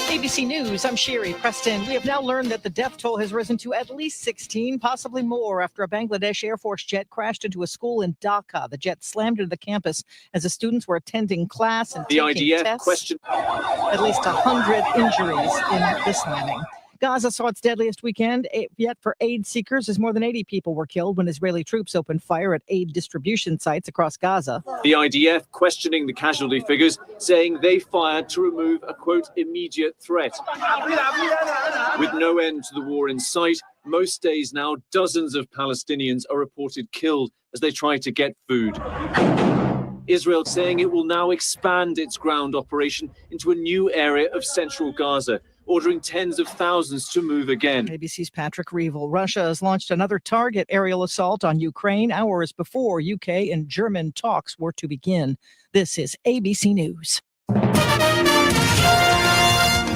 ABC News, I'm Sherry Preston. We have now learned that the death toll has risen to at least 16, possibly more, after a Bangladesh Air Force jet crashed into a school in Dhaka. The jet slammed into the campus as the students were attending class and The taking IDF tests. question. At least 100 injuries in this landing. Gaza saw its deadliest weekend yet for aid seekers as more than 80 people were killed when Israeli troops opened fire at aid distribution sites across Gaza. The IDF questioning the casualty figures, saying they fired to remove a, quote, immediate threat. With no end to the war in sight, most days now, dozens of Palestinians are reported killed as they try to get food. Israel saying it will now expand its ground operation into a new area of central Gaza, ordering tens of thousands to move again. ABC's Patrick Reevell. Russia has launched another target aerial assault on Ukraine hours before UK and German talks were to begin. This is ABC News.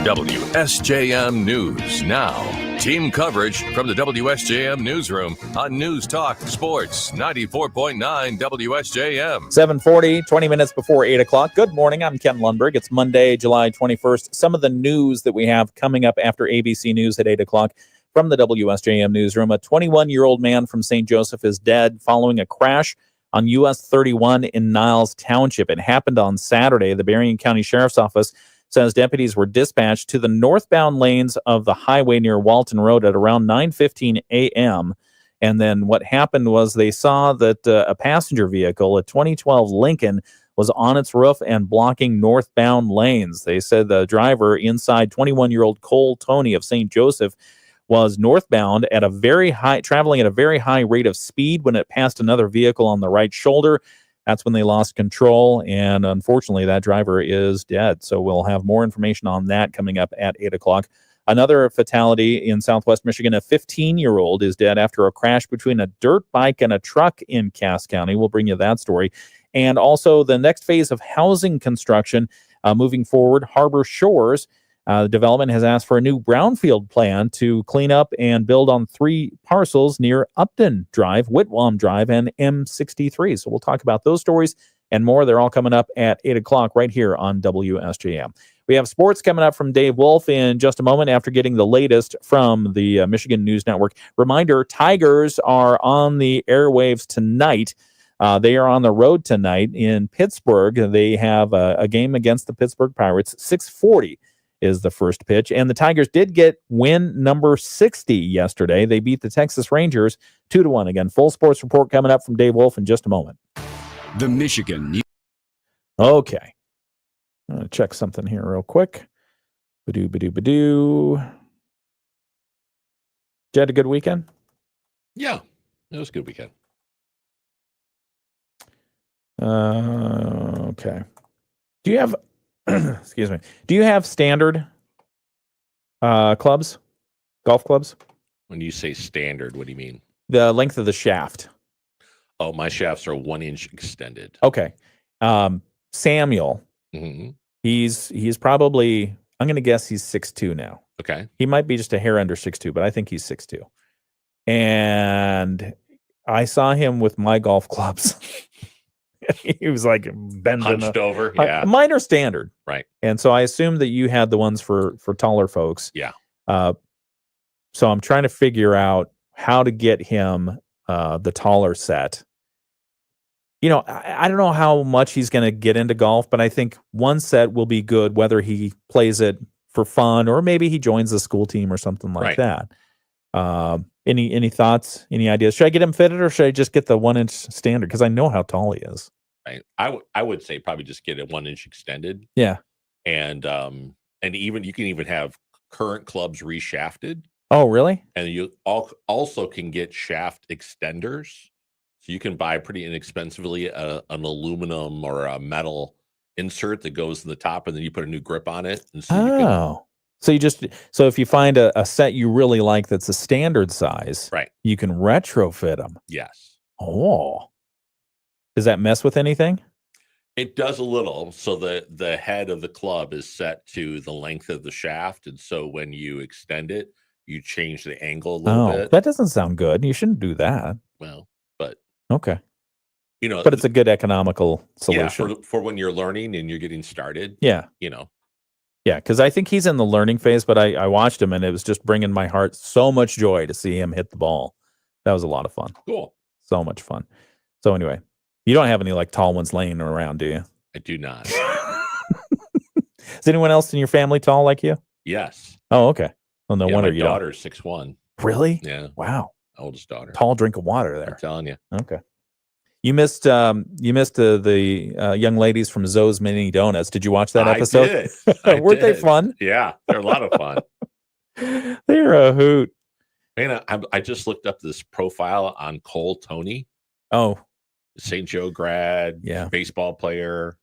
WSJM News Now. Team coverage from the WSJM Newsroom on News Talk Sports 94.9 WSJM. 7:40, 20 minutes before 8 o'clock. Good morning. I'm Ken Lundberg. It's Monday, July 21st. Some of the news that we have coming up after ABC News at 8 o'clock from the WSJM Newsroom. A 21-year-old man from St. Joseph is dead following a crash on US 31 in Niles Township. It happened on Saturday. The Berrien County Sheriff's Office says deputies were dispatched to the northbound lanes of the highway near Walton Road at around 9:15 a.m. And then what happened was they saw that a passenger vehicle, a 2012 Lincoln, was on its roof and blocking northbound lanes. They said the driver inside, 21-year-old Cole Tony of St. Joseph, was northbound at a traveling at a very high rate of speed when it passed another vehicle on the right shoulder. That's when they lost control, and unfortunately, that driver is dead. So we'll have more information on that coming up at 8 o'clock. Another fatality in southwest Michigan, a 15-year-old is dead after a crash between a dirt bike and a truck in Cass County. We'll bring you that story. And also the next phase of housing construction moving forward, Harbor Shores. The development has asked for a new brownfield plan to clean up and build on 3 parcels near Upton Drive, Whitwam Drive, and M63. So we'll talk about those stories and more. They're all coming up at 8 o'clock right here on WSJM. We have sports coming up from Dave Wolf in just a moment after getting the latest from the Michigan News Network. Reminder, Tigers are on the airwaves tonight. They are on the road tonight in Pittsburgh. They have a game against the Pittsburgh Pirates. 6:40 is the first pitch. And the Tigers did get win number 60 yesterday. They beat the Texas Rangers 2-1. Again, full sports report coming up from Dave Wolf in just a moment. The Michigan. Okay. I'm going to check something here real quick. Badoo. Did you have a good weekend? Yeah, it was a good weekend. Okay. Do you have, excuse me, do you have standard clubs, golf clubs? When you say standard, what do you mean? The length of the shaft. Oh, my shafts are 1 inch extended. Okay. Samuel, he's probably, I'm going to guess he's 6'2" now. Okay. He might be just a hair under 6'2", but I think he's 6'2". And I saw him with my golf clubs. He was like bending hunched over. Yeah. Mine are standard. Right. And so I assumed that you had the ones for taller folks. Yeah. So I'm trying to figure out how to get him the taller set. You know, I don't know how much he's going to get into golf, but I think one set will be good, whether he plays it for fun or maybe he joins the school team or something like that. Any thoughts, any ideas? Should I get him fitted or should I just get the 1 inch standard? Because I know how tall he is. Right. I would say probably just get it 1 inch extended. Yeah. And even you can even have current clubs reshafted. Oh, really? And you also can get shaft extenders. So you can buy pretty inexpensively an aluminum or a metal insert that goes in the top, and then you put a new grip on it. And so so if you find a set you really like that's a standard size, right, you can retrofit them. Yes. Oh. Does that mess with anything? It does a little. So the head of the club is set to the length of the shaft, and so when you extend it, you change the angle a little bit. That doesn't sound good. You shouldn't do that. Well, but okay. You know, but it's a good economical solution. Yeah, for when you're learning and you're getting started. Yeah. You know. Yeah, because I think he's in the learning phase, but I watched him and it was just bringing my heart so much joy to see him hit the ball. That was a lot of fun. Cool. So much fun. So anyway, you don't have any like tall ones laying around, do you? I do not. Is anyone else in your family tall like you? Yes. Oh, okay. Well, no Yeah, wonder my you don't. daughter's 6'1". Really? Yeah. Wow. Oldest daughter. Tall drink of water I'm there. telling you. Okay. You missed the young ladies from Zoe's Mini Donuts. Did you watch that episode? I Weren't they did. fun? Yeah, they're a lot of fun. They're a hoot. Man, I just looked up this profile on Cole Tony, Oh, St. Joe grad, Yeah. baseball player,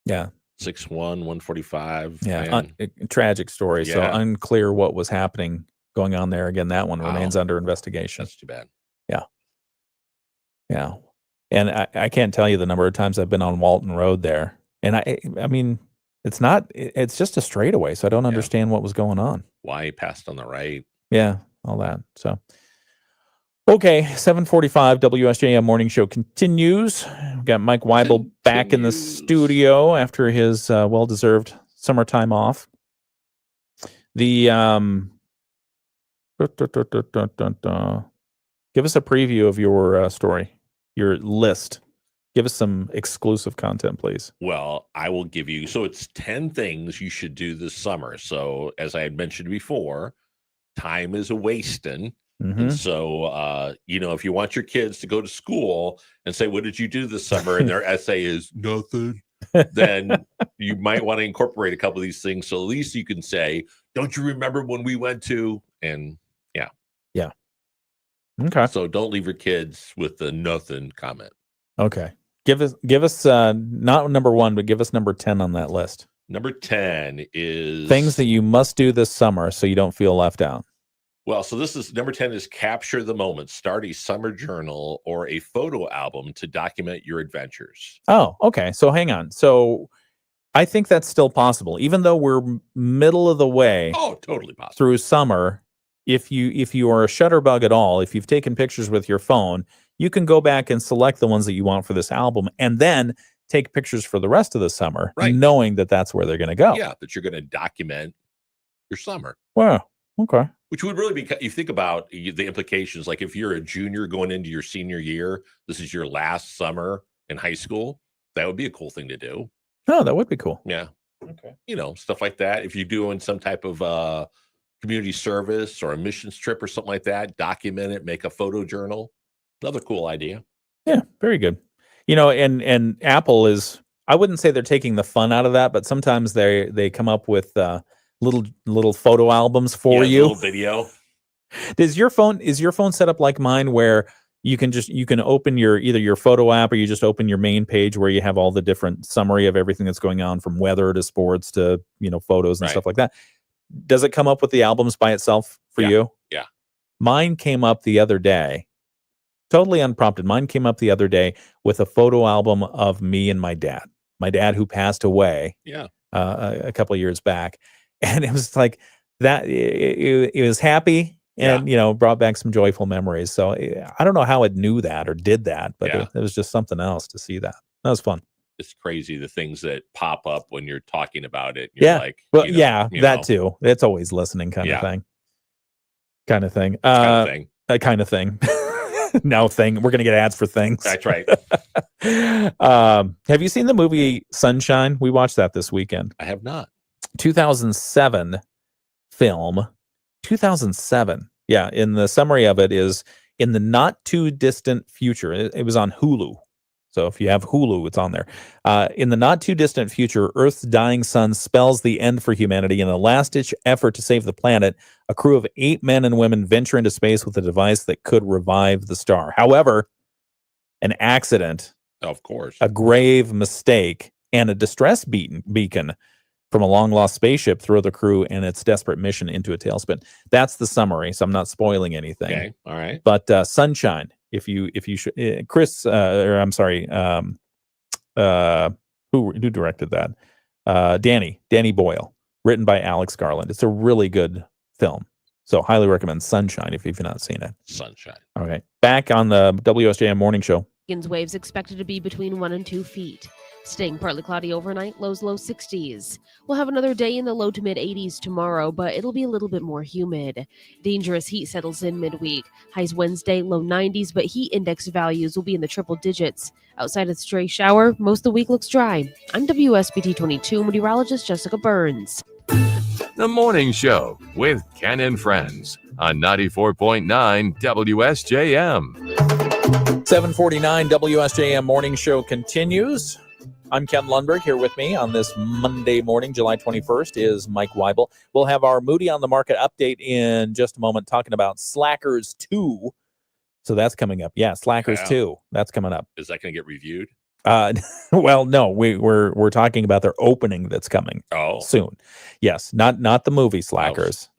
yeah. 6'1", 145. Yeah. man. Tragic story. So Yeah. unclear what was happening going on there. Again, that one Wow. remains under investigation. That's too bad. Yeah. And I can't tell you the number of times I've been on Walton Road there. And I mean, it's just a straightaway. So I don't understand what was going on. Why he passed on the right. Yeah. All that. So, okay. 7:45 WSJM morning show continues. We've got Mike Weibel back in the studio after his well-deserved summertime off. The, give us a preview of your story, your list. Give us some exclusive content, please. Well, I will give you, so it's 10 things you should do this summer. So as I had mentioned before, time is a wasting. Mhm. And so, if you want your kids to go to school and say, what did you do this summer? And their essay is nothing, then you might want to incorporate a couple of these things. So at least you can say, don't you remember when we went to, and yeah. Yeah. Okay. So don't leave your kids with the nothing comment. Okay. Give us not number 1, but give us number 10 on that list. Number 10 is Things that you must do this summer so you don't feel left out. Well, so this is number 10 is capture the moment. Start a summer journal or a photo album to document your adventures. Oh, okay. So hang on. So I think that's still possible, even though we're middle of the way Oh, totally possible. through summer. If you are a shutterbug at all, if you've taken pictures with your phone, you can go back and select the ones that you want for this album, and then take pictures for the rest of the summer, Right. knowing that that's where they're going to go. Yeah, that you're going to document your summer. Wow. Okay. Which would really be, you think about the implications. Like if you're a junior going into your senior year, this is your last summer in high school. That would be a cool thing to do. No, that would be cool. Yeah. Okay. Stuff like that. If you're doing some type of community service or a missions trip or something like that, document it, make a photo journal. Another cool idea. Yeah, very good. And Apple is, I wouldn't say they're taking the fun out of that, but sometimes they come up with little photo albums for Yeah, you. little video. Is your phone set up like mine where you can open either your photo app, or you just open your main page where you have all the different summary of everything that's going on, from weather to sports to photos and Right. stuff like that? Does it come up with the albums by itself for you? Yeah. Mine came up the other day, totally unprompted. Mine came up the other day with a photo album of me and my dad who passed away Yeah. a couple of years back. And it was like that. It was happy and, brought back some joyful memories. So I don't know how it knew that or did that, but Yeah. it was just something else to see that. That was fun. It's crazy the things that pop up when you're talking about it. You're Yeah. like, Well, that that too. It's always listening kind Yeah. of thing. Kind of thing. kind of thing. Kind of thing. No thing. We're going to get ads for things. That's right. Have you seen the movie Sunshine? We watched that this weekend. I have not. 2007 film. 2007. Yeah. In the summary of it is in the not too distant future. It was on Hulu. So if you have Hulu, it's on there. In the not too distant future, Earth's dying sun spells the end for humanity. In a last-ditch effort to save the planet, a crew of 8 men and women venture into space with a device that could revive the star. However, an accident, Of course. a grave mistake, and a distress beacon from a long-lost spaceship throw the crew and its desperate mission into a tailspin. That's the summary, so I'm not spoiling anything. Okay. All right. But Sunshine, if you should, Chris, or I'm sorry, who directed that? Danny Boyle, written by Alex Garland. It's a really good film, so highly recommend Sunshine if you've not seen it. Sunshine. All right, back on the WSJM morning show. Waves expected to be between 1 and 2 feet. Staying partly cloudy overnight, lows low 60s. We'll have another day in the low to mid 80s tomorrow, but it'll be a little bit more humid. Dangerous heat settles in midweek. Highs Wednesday, low 90s, but heat index values will be in the triple digits. Outside of stray shower, most of the week looks dry. I'm WSBT 22 meteorologist Jessica Burns. The Morning Show with Ken and Friends on 94.9 WSJM. 749 WSJM Morning Show continues. I'm Ken Lundberg. Here with me on this Monday morning, July 21st, is Mike Weibel. We'll have our Moody on the Market update in just a moment, talking about Slackers 2. So that's coming up. Yeah, Slackers 2. That's coming up. Is that going to get reviewed? Well, no, we're talking about their opening that's coming soon. Yes, not the movie Slackers.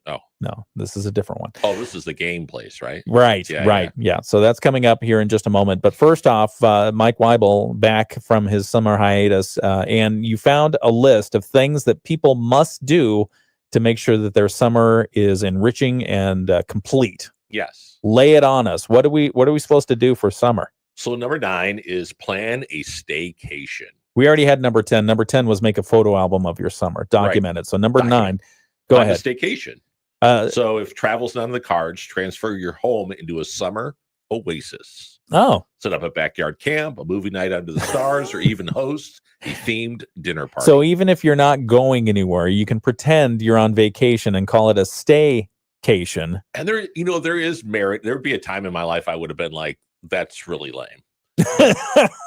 No, this is a different one. Oh, this is the game place, right? Right, right. Yeah. So that's coming up here in just a moment. But first off, Mike Weibel back from his summer hiatus, and you found a list of things that people must do to make sure that their summer is enriching and complete. Yes. Lay it on us. What are we supposed to do for summer? So number 9 is plan a staycation. We already had number 10. Number 10 was make a photo album of your summer, document it. So number 9, go Plan a ahead. staycation. So if travel's not on the cards, transfer your home into a summer oasis. Oh. Set up a backyard camp, a movie night under the stars, or even host a themed dinner party. So even if you're not going anywhere, you can pretend you're on vacation and call it a staycation. And there is merit. There would be a time in my life I would have been like, that's really lame.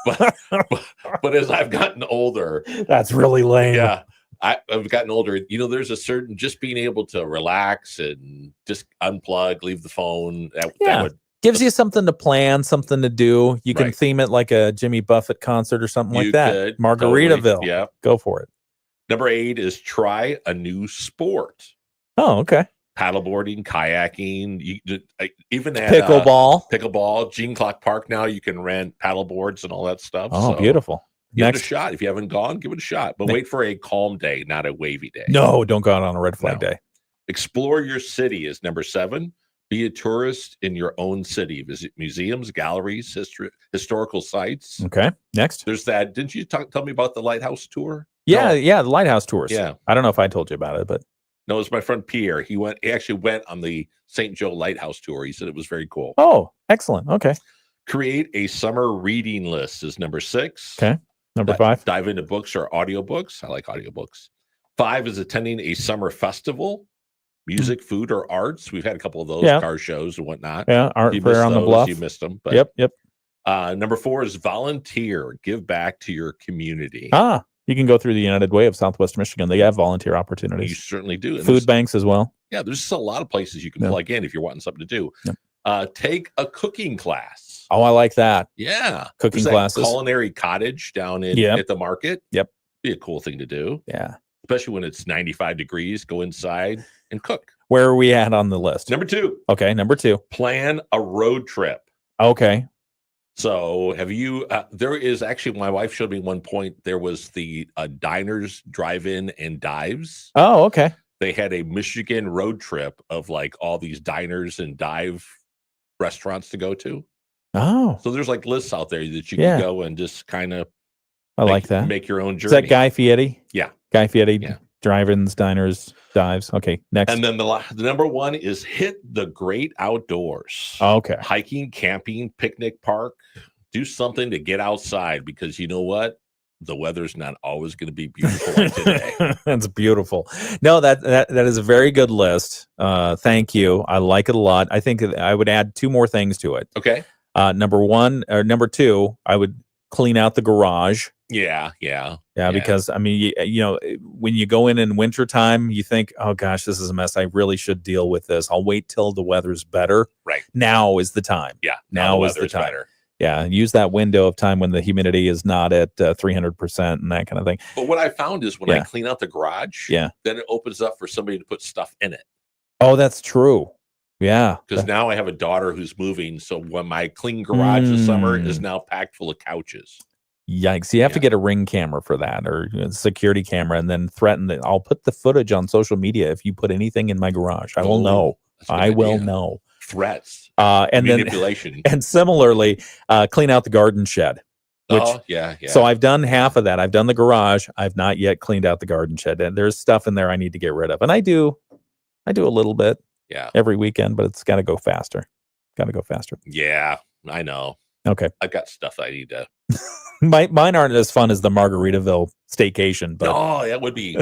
but as I've gotten older, that's really lame. Yeah. I've gotten older. There's a certain just being able to relax and just unplug, leave the phone. That gives you something to plan, something to do. You can theme it like a Jimmy Buffett concert or something like that. Could, Margaritaville. totally. Yeah. Go for it. Number 8 is try a new sport. Oh, okay. Paddleboarding, kayaking, even at pickleball. Gene Clock Park now you can rent paddle boards and all that stuff. Oh, beautiful. Give it a shot. If you haven't gone, give it a shot. But wait for a calm day, not a wavy day. No, don't go out on a red flag day. Explore your city is number 7. Be a tourist in your own city. Visit museums, galleries, historical sites. Okay. Next. There's that. Didn't you tell me about the lighthouse tour? Yeah, the lighthouse tours. Yeah. I don't know if I told you about it, but no, it was my friend Pierre. He actually went on the St. Joe Lighthouse tour. He said it was very cool. Oh, excellent. Okay. Create a summer reading list is number 6. Okay. Number 5. Dive into books or audiobooks. I like audiobooks. 5 is attending a summer festival, music, food, or arts. We've had a couple of those car shows and whatnot. Yeah, Art Fair on the Bluff. You missed them. But, Yep. Number 4 is volunteer. Give back to your community. You can go through the United Way of Southwest Michigan. They have volunteer opportunities. You certainly do. And Food banks as well. Yeah, there's just a lot of places you can plug in if you're wanting something to do. Take a cooking class. Oh, I like that. Yeah. Cooking There's classes. that culinary cottage down at the market. Yep. Be a cool thing to do. Yeah. Especially when it's 95 degrees. Go inside and cook. Where are we at on the list? Number 2. Okay, number 2. Plan a road trip. Okay. So have you, there is actually, my wife showed me one point, there was the diners, drive-in and dives. Oh, okay. They had a Michigan road trip of like all these diners and dive restaurants to go to. Oh. So there's like lists out there that you can go and just kind of like that. Make your own Is journey. that Guy Fieri? Yeah. Guy Fieri, drive-ins, diners, dives. Okay, next. And then the number 1 is hit the great outdoors. Okay. Hiking, camping, picnic park. Do something to get outside because you know what? The weather's not always going to be beautiful like today. That's beautiful. No, that is a very good list. Thank you. I like it a lot. I think I would add 2 more things to it. Okay. Number 2, I would clean out the garage. Yeah. Because I mean, when you go in wintertime, you think, oh gosh, this is a mess. I really should deal with this. I'll wait till the weather's better. Right. Now is the time. Yeah. Now is the time. Better. Yeah. Use that window of time when the humidity is not at 300% and that kind of thing. But what I found is when I clean out the garage, then it opens up for somebody to put stuff in it. Oh, that's true. Yeah. Because now I have a daughter who's moving. So when my clean garage this summer is now packed full of couches. Yikes. You have to get a Ring camera for that or a security camera and then threaten that I'll put the footage on social media if you put anything in my garage. I will know. I will know. Threats. And manipulation. And similarly, clean out the garden shed. Yeah. So I've done half of that. I've done the garage. I've not yet cleaned out the garden shed. And there's stuff in there I need to get rid of. And I do a little bit every weekend, but it's got to go faster. Yeah, I know. Okay. I've got stuff I need to. Mine aren't as fun as the Margaritaville staycation, but no, that would be,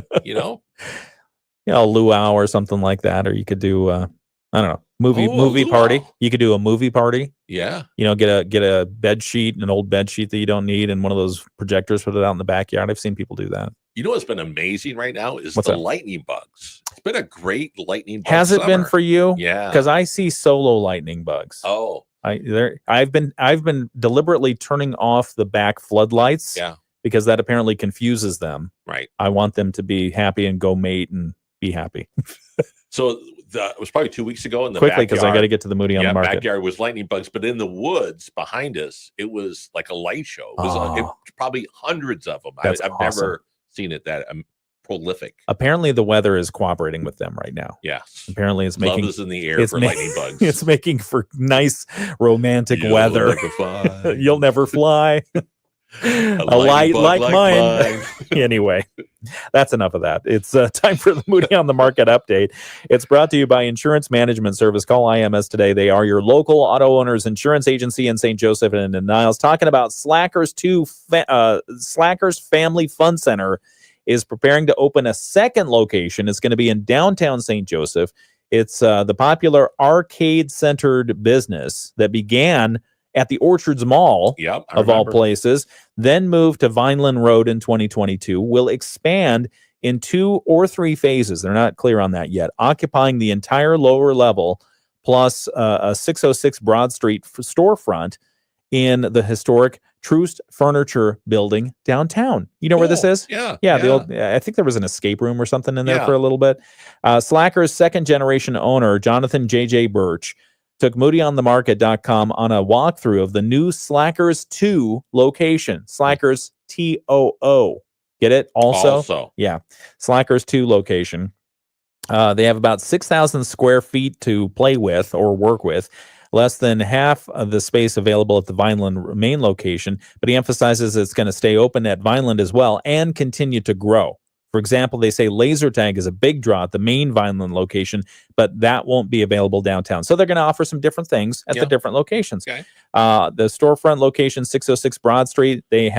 a luau or something like that, or you could do I don't know, movie luau. party. You could do a movie party. Yeah. Get a bed sheet, an old bed sheet that you don't need, and one of those projectors, put it out in the backyard. I've seen people do that. You know what's been amazing right now is What's the that? lightning bugs. It's been a great lightning bug Has it been summer. for you? Yeah. Because I see solo lightning bugs. Oh. I've been deliberately turning off the back floodlights. Yeah. Because that apparently confuses them. Right. I want them to be happy and go mate and be happy. So it was probably 2 weeks ago in the Quickly, because I backyard. got to get to the Moody on the Market. Backyard was lightning bugs, but in the woods behind us, it was like a light show. It was probably hundreds of them. That's I've awesome. never seen it that prolific. Apparently, the weather is cooperating with them right now. Yes. Apparently, it's Love making is in the air for lightning bugs. It's making for nice romantic You'll weather. never fly. You'll never fly. A light bug like like mine. Anyway, that's enough of that. It's time for the Moody on the Market update. It's brought to you by Insurance Management Service. Call IMS today. They are your local auto owners insurance agency in St. Joseph and in Niles. Talking about Slackers Family Fun Center is preparing to open a second location. It's going to be in downtown St. Joseph. It's the popular arcade-centered business that began at the Orchards Mall, of all places, then moved to Vineland Road in 2022, will expand in 2 or 3 phases. They're not clear on that yet, occupying the entire lower level, plus a 606 Broad Street storefront in the historic Troost Furniture Building downtown. You know where this is? Yeah. The old. I think there was an escape room or something in there Yeah. for a little bit. Slacker's second-generation owner, Jonathan J.J. Birch, took MoodyOnTheMarket.com on a walkthrough of the new Slackers 2 location. Slackers TOO. Get it? Also. Yeah. Slackers 2 location. They have about 6,000 square feet to play with or work with. Less than half of the space available at the Vineland main location, but he emphasizes it's going to stay open at Vineland as well and continue to grow. For example, they say laser tag is a big draw at the main Vineland location, but that won't be available downtown. So they're going to offer some different things at the different locations. Okay. The storefront location, 606 Broad Street, they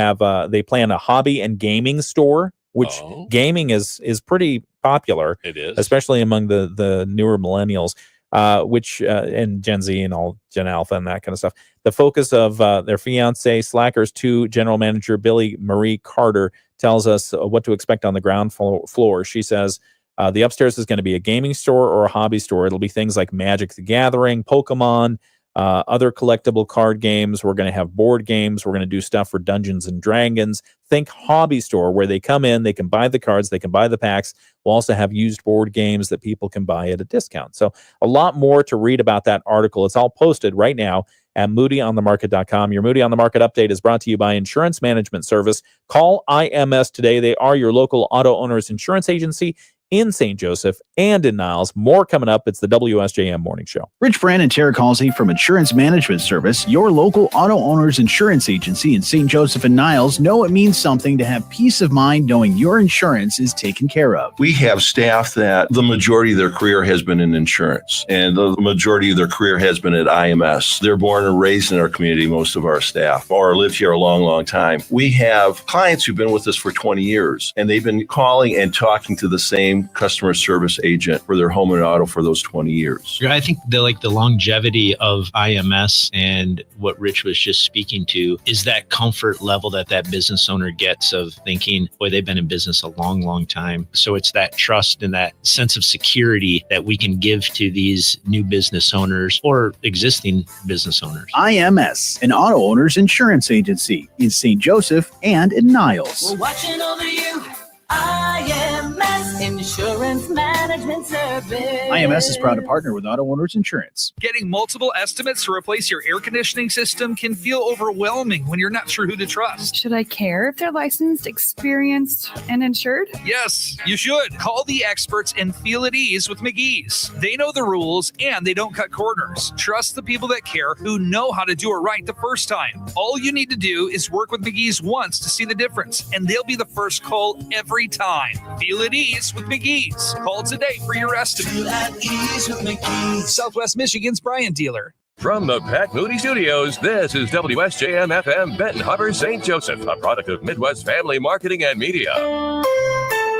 plan a hobby and gaming store, which gaming is pretty popular. It is. Especially among the newer millennials, and Gen Z and all Gen Alpha and that kind of stuff. The focus of their fiance, Slackers 2 general manager Billy Marie Carter, tells us what to expect on the ground floor. She says the upstairs is going to be a gaming store or a hobby store. It'll be things like Magic the Gathering, Pokemon, other collectible card games. We're going to have board games. We're going to do stuff for Dungeons and Dragons. Think hobby store, where they come in, they can buy the cards, they can buy the packs. We'll also have used board games that people can buy at a discount. So a lot more to read about that article. It's all posted right now at MoodyOnTheMarket.com. Your Moody on the Market update is brought to you by Insurance Management Service. Call IMS today. They are your local auto owners insurance agency in St. Joseph and in Niles. More coming up. It's the WSJM Morning Show. Rich Brand and Tara Halsey from Insurance Management Service, your local auto owners insurance agency in St. Joseph and Niles, know it means something to have peace of mind knowing your insurance is taken care of. We have staff that the majority of their career has been in insurance, and the majority of their career has been at IMS. They're born and raised in our community, most of our staff, or lived here a long, long time. We have clients who've been with us for 20 years, and they've been calling and talking to the same customer service agent for their home and auto for those 20 years. I think the longevity of IMS and what Rich was just speaking to is that comfort level that business owner gets of thinking, boy, they've been in business a long, long time. So it's that trust and that sense of security that we can give to these new business owners or existing business owners. IMS, an auto owners insurance agency in St. Joseph and in Niles. We're watching over you. IMS Insurance Management Service. IMS is proud to partner with Auto Owners Insurance. Getting multiple estimates to replace your air conditioning system can feel overwhelming when you're not sure who to trust. Should I care if they're licensed, experienced, and insured? Yes, you should. Call the experts and feel at ease with McGee's. They know the rules and they don't cut corners. Trust the people that care, who know how to do it right the first time. All you need to do is work with McGee's once to see the difference, and they'll be the first call every time. Feel at ease with McGee's. Call today for your estimate. Feel at ease with McGee's. Southwest Michigan's Bryant dealer. From the Pat Moody Studios, this is WSJM FM Benton Harbor, St. Joseph, a product of Midwest Family Marketing and Media.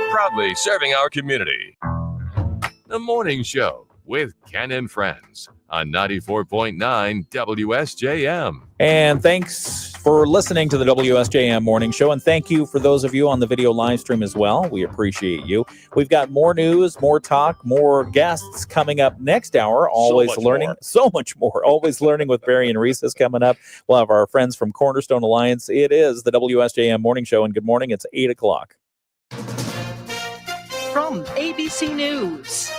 Proudly serving our community. The Morning Show with Ken and Friends on 94.9 WSJM. And thanks for listening to the WSJM Morning Show. And thank you for those of you on the video live stream as well. We appreciate you. We've got more news, more talk, more guests coming up next hour. Always learning. So much more. Always learning with Barry and Reese is coming up. We'll have our friends from Cornerstone Alliance. It is the WSJM Morning Show. And good morning. It's 8 o'clock. From ABC News.